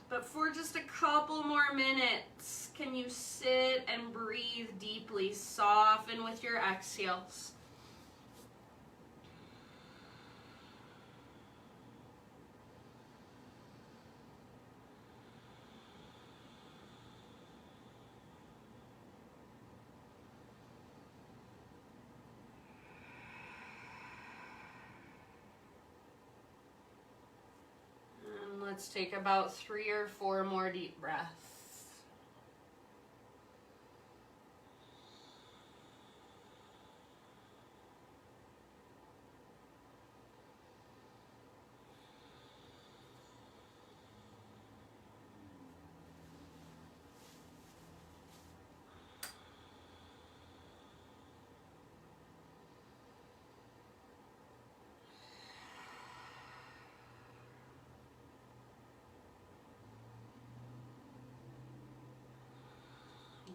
But for just a couple more minutes, can you sit and breathe deeply? Soften with your exhales. Let's take about 3 or 4 more deep breaths.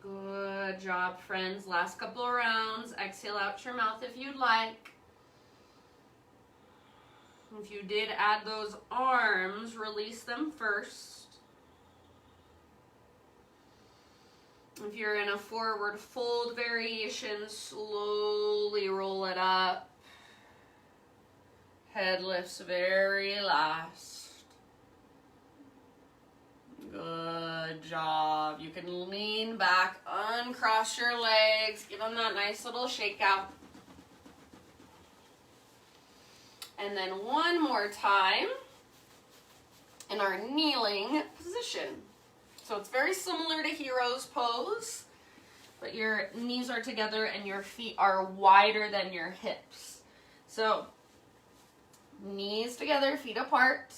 Good job, friends. Last couple of rounds. Exhale out your mouth if you'd like. If you did add those arms, release them first. If you're in a forward fold variation, slowly roll it up. Head lifts very last. Good job. You can lean back, uncross your legs, give them that nice little shake out. And then one more time in our kneeling position. So it's very similar to hero's pose, but your knees are together and your feet are wider than your hips. So knees together, feet apart.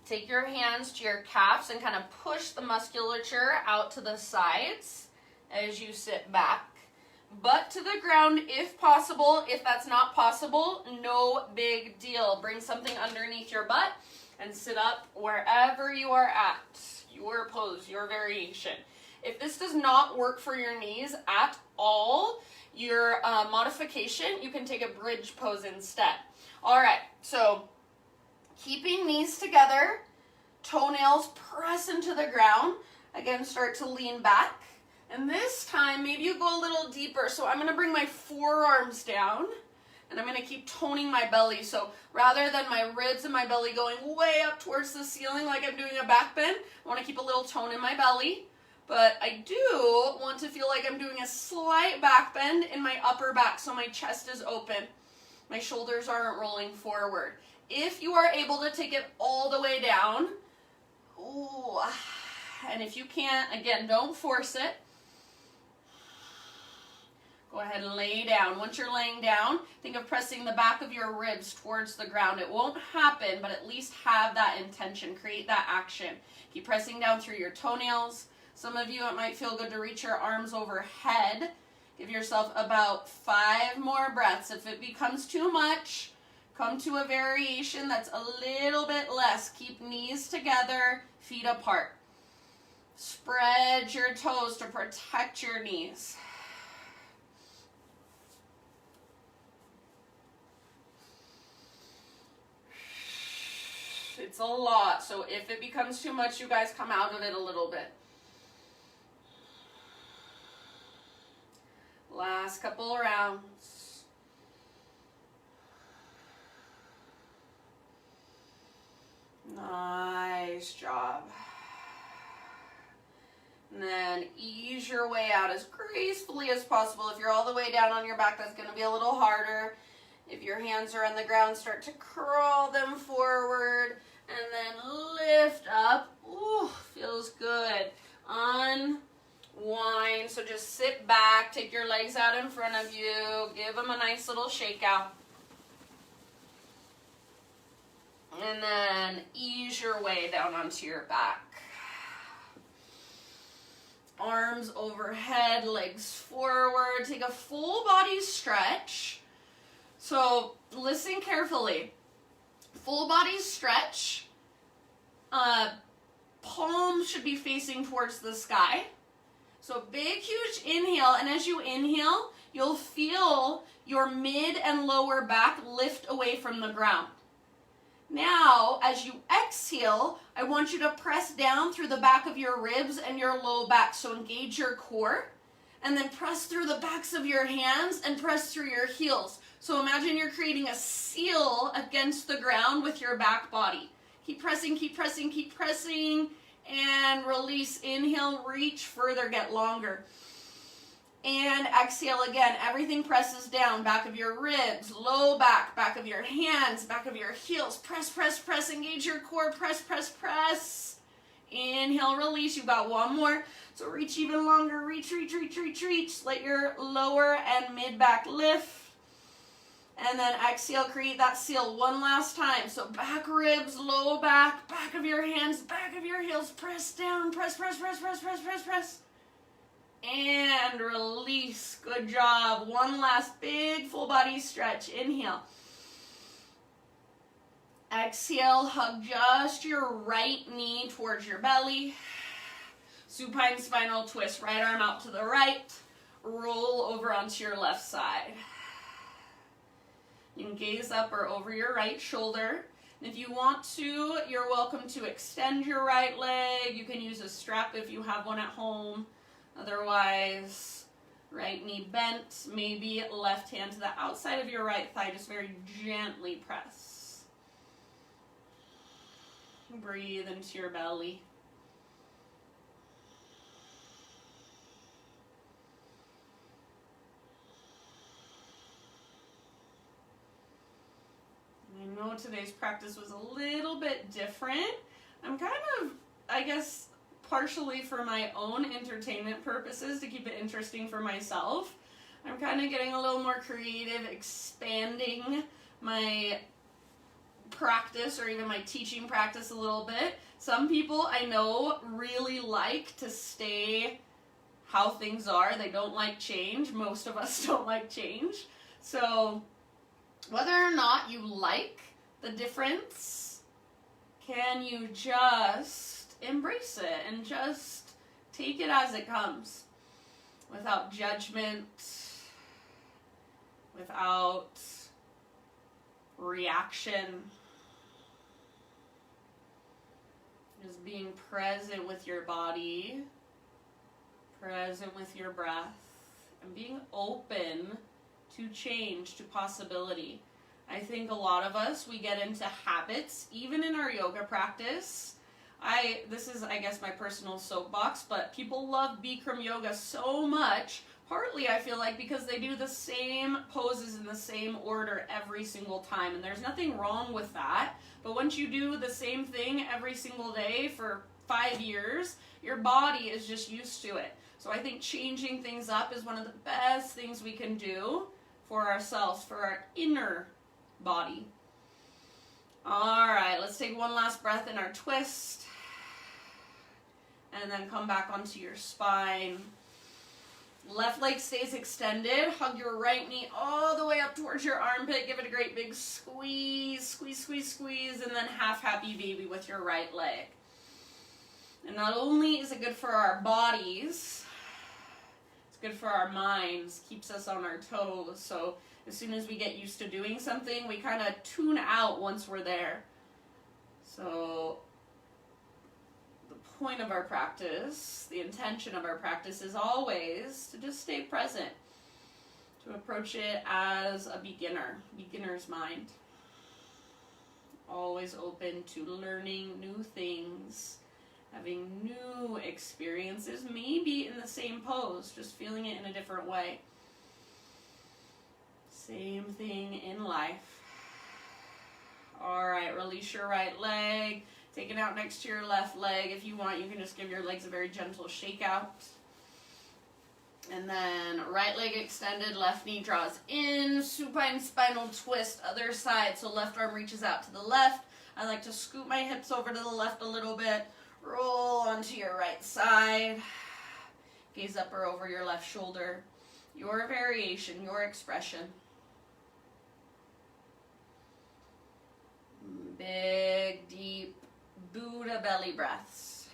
Take your hands to your calves and kind of push the musculature out to the sides as you sit back. Butt to the ground if possible. If that's not possible, no big deal. Bring something underneath your butt and sit up wherever you are at. Your pose, your variation. If this does not work for your knees at all, your modification, you can take a bridge pose instead. All right, so keeping knees together, toenails press into the ground. Again, start to lean back. And this time, maybe you go a little deeper. So I'm gonna bring my forearms down and I'm gonna keep toning my belly. So rather than my ribs and my belly going way up towards the ceiling like I'm doing a back bend, I wanna keep a little tone in my belly. But I do want to feel like I'm doing a slight back bend in my upper back so my chest is open. My shoulders aren't rolling forward. If you are able to take it all the way down, ooh, and if you can't, again, don't force it. Go ahead and lay down. Once you're laying down, think of pressing the back of your ribs towards the ground. It won't happen, but at least have that intention. Create that action. Keep pressing down through your toenails. Some of you, it might feel good to reach your arms overhead. Give yourself about 5 more breaths. If it becomes too much, come to a variation that's a little bit less. Keep knees together, feet apart. Spread your toes to protect your knees. It's a lot, so if it becomes too much, you guys come out of it a little bit. Last couple rounds. Nice job. And then ease your way out as gracefully as possible. If you're all the way down on your back, that's going to be a little harder. If your hands are on the ground, start to curl them forward and then lift up. Ooh, feels good. Unwind. So just sit back, take your legs out in front of you, give them a nice little shake out. And then ease your way down onto your back. Arms overhead, legs forward. Take a full body stretch. So listen carefully. Full body stretch. Palms should be facing towards the sky. So big, huge inhale. And as you inhale, you'll feel your mid and lower back lift away from the ground. Now, as you exhale, I want you to press down through the back of your ribs and your low back. So engage your core. And then press through the backs of your hands and press through your heels. So imagine you're creating a seal against the ground with your back body. Keep pressing, keep pressing, keep pressing. And release. Inhale, reach further, get longer. And exhale again. Everything presses down. Back of your ribs, low back, back of your hands, back of your heels. Press, press, press. Engage your core. Press, press, press. Inhale, release. You've got one more. So reach even longer. Reach, reach, reach, reach, reach. Let your lower and mid back lift. And then exhale, create that seal one last time. So back ribs, low back, back of your hands, back of your heels. Press down. Press, press, press, press, press, press, press. And release. Good job. One last big full body stretch. Inhale. Exhale, hug just your right knee towards your belly. Supine spinal twist. Right arm out to the right. Roll over onto your left side. You can gaze up or over your right shoulder. And if you want to, you're welcome to extend your right leg. You can use a strap if you have one at home. Otherwise, right knee bent, maybe left hand to the outside of your right thigh. Just very gently press. Breathe into your belly. I know today's practice was a little bit different. I'm kind of, I guess, partially for my own entertainment purposes to keep it interesting for myself. I'm kind of getting a little more creative, expanding my practice or even my teaching practice a little bit. Some people I know really like to stay how things are. They don't like change. Most of us don't like change. So whether or not you like the difference, can you just embrace it and just take it as it comes without judgment, without reaction, just being present with your body, present with your breath, and being open to change, to possibility. I think a lot of us, we get into habits, even in our yoga practice. This is, I guess, my personal soapbox, but people love Bikram yoga so much, partly I feel like because they do the same poses in the same order every single time, and there's nothing wrong with that, but once you do the same thing every single day for 5 years, your body is just used to it. So I think changing things up is one of the best things we can do for ourselves, for our inner body. All right, let's take one last breath in our twist. And then come back onto your spine. Left leg stays extended. Hug your right knee all the way up towards your armpit. Give it a great big squeeze, squeeze, squeeze, squeeze, and then half happy baby with your right leg. And not only is it good for our bodies, it's good for our minds, keeps us on our toes. So as soon as we get used to doing something, we kind of tune out once we're there. So the point of our practice, the intention of our practice is always to just stay present, to approach it as a beginner's mind. Always open to learning new things, having new experiences, maybe in the same pose, just feeling it in a different way. Same thing in life. All right, release your right leg. Take it out next to your left leg. If you want, you can just give your legs a very gentle shake out. And then right leg extended, left knee draws in, supine spinal twist, other side. So left arm reaches out to the left. I like to scoot my hips over to the left a little bit. Roll onto your right side. Gaze up or over your left shoulder. Your variation, your expression. Big, deep Buddha belly breaths.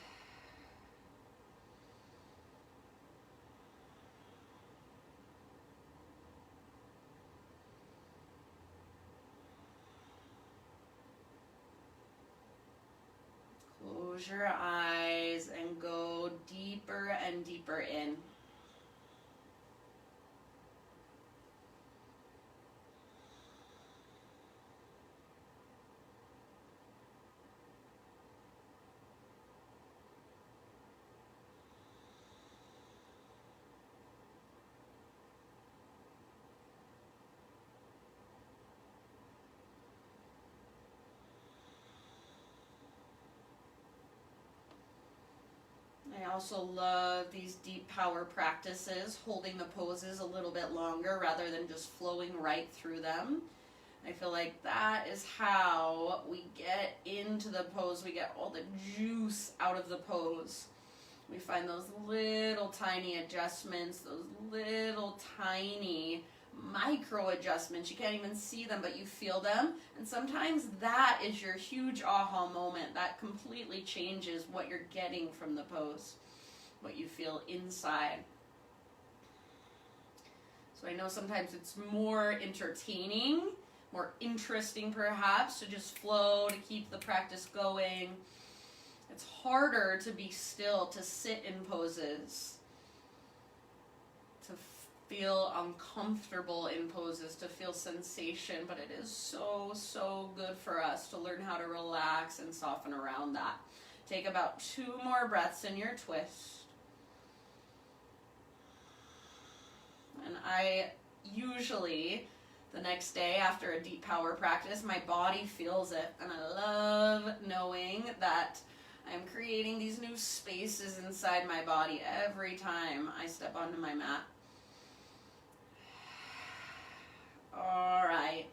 Close your eyes and go deeper and deeper in. I also love these deep power practices, holding the poses a little bit longer rather than just flowing right through them. I feel like that is how we get into the pose. We get all the juice out of the pose. We find those little tiny adjustments, those little tiny micro adjustments. You can't even see them, but you feel them. And sometimes that is your huge aha moment. That completely changes what you're getting from the pose, what you feel inside. So I know sometimes it's more entertaining, more interesting perhaps, to just flow, to keep the practice going. It's harder to be still, to sit in poses, to feel uncomfortable in poses, to feel sensation, but it is so, so good for us to learn how to relax and soften around that. Take about 2 more breaths in your twist. And I usually, the next day after a deep power practice, my body feels it, and I love knowing that I'm creating these new spaces inside my body every time I step onto my mat. All right,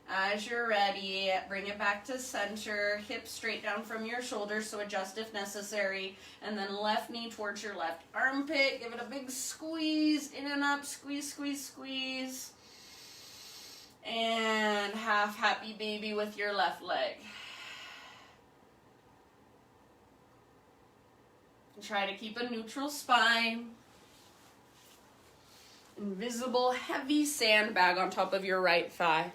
as you're ready, bring it back to center, hips straight down from your shoulders, so adjust if necessary, and then left knee towards your left armpit. Give it a big squeeze, in and up, squeeze, squeeze, squeeze. And half happy baby with your left leg. Try to keep a neutral spine. Invisible heavy sandbag on top of your right thigh.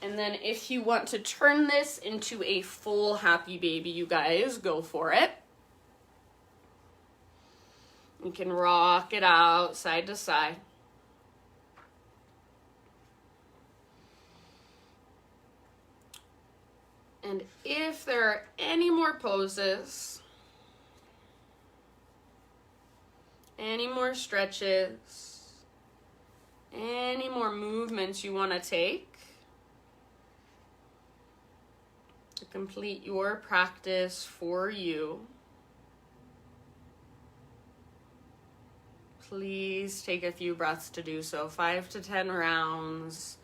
And then if you want to turn this into a full happy baby, you guys, go for it. You can rock it out side to side. And if there are any more poses, any more stretches, any more movements you want to take to complete your practice for you, please take a few breaths to do so. 5 to 10 rounds.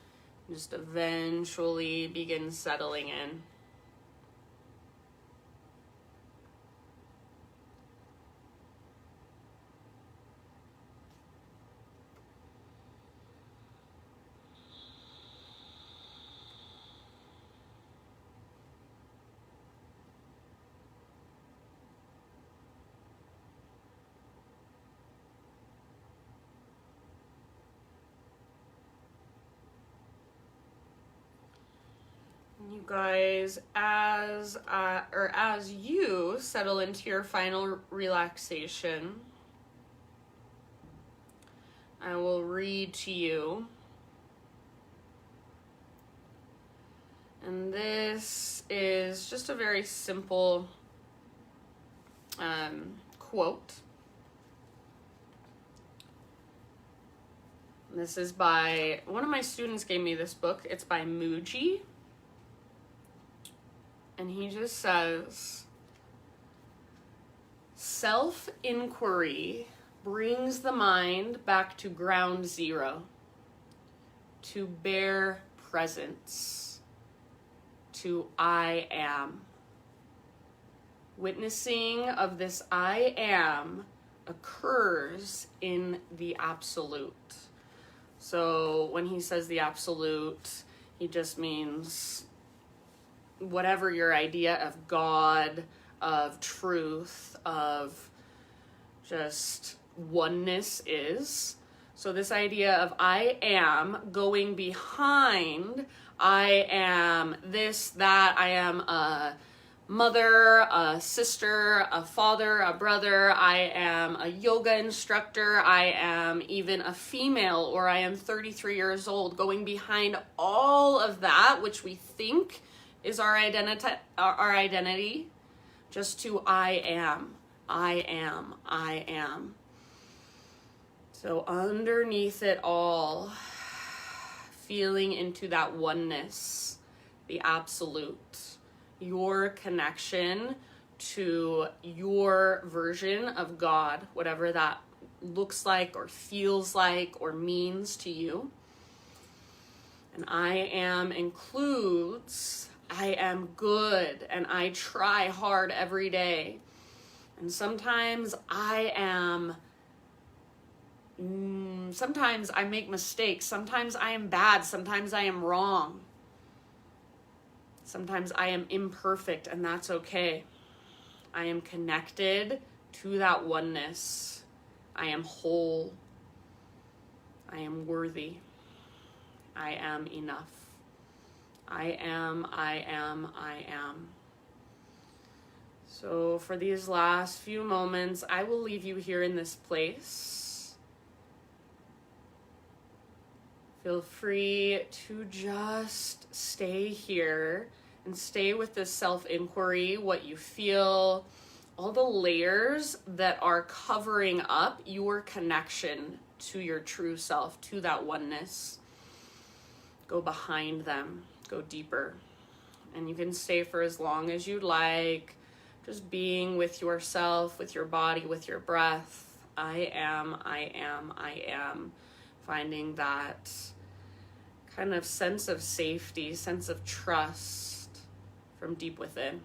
Just eventually begin settling in. You guys, as you settle into your final relaxation, I will read to you. And this is just a very simple quote. This is by, one of my students gave me this book. It's by Muji. And he just says, self-inquiry brings the mind back to ground zero, to bare presence, to I am. Witnessing of this I am occurs in the absolute. So when he says the absolute, he just means whatever your idea of God, of truth, of just oneness is. So this idea of I am going behind, I am this, that, I am a mother, a sister, a father, a brother, I am a yoga instructor, I am even a female, or I am 33 years old, going behind all of that, which we think is our identity, just to I am, I am, I am. So underneath it all, feeling into that oneness, the absolute. your connection to your version of God, whatever that looks like or feels like or means to you. And I am includes, I am good and I try hard every day. And sometimes sometimes I make mistakes. Sometimes I am bad. Sometimes I am wrong. Sometimes I am imperfect, and that's okay. I am connected to that oneness. I am whole. I am worthy. I am enough. I am. So for these last few moments, I will leave you here in this place. Feel free to just stay here and stay with this self-inquiry, what you feel, all the layers that are covering up your connection to your true self, to that oneness. Go behind them, go deeper. And you can stay for as long as you'd like, just being with yourself, with your body, with your breath. I am. Finding that kind of sense of safety, sense of trust from deep within.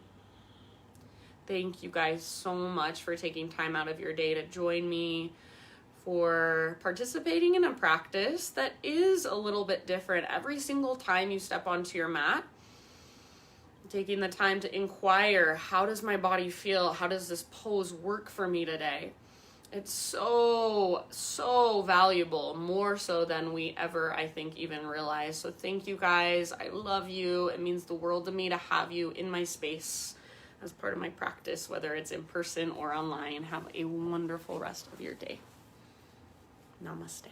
Thank you guys so much for taking time out of your day to join me, for participating in a practice that is a little bit different every single time you step onto your mat. Taking the time to inquire, how does my body feel? How does this pose work for me today? It's so, so valuable, more so than we ever, I think, even realize. So thank you guys. I love you. It means the world to me to have you in my space as part of my practice, whether it's in person or online. Have a wonderful rest of your day. Namaste.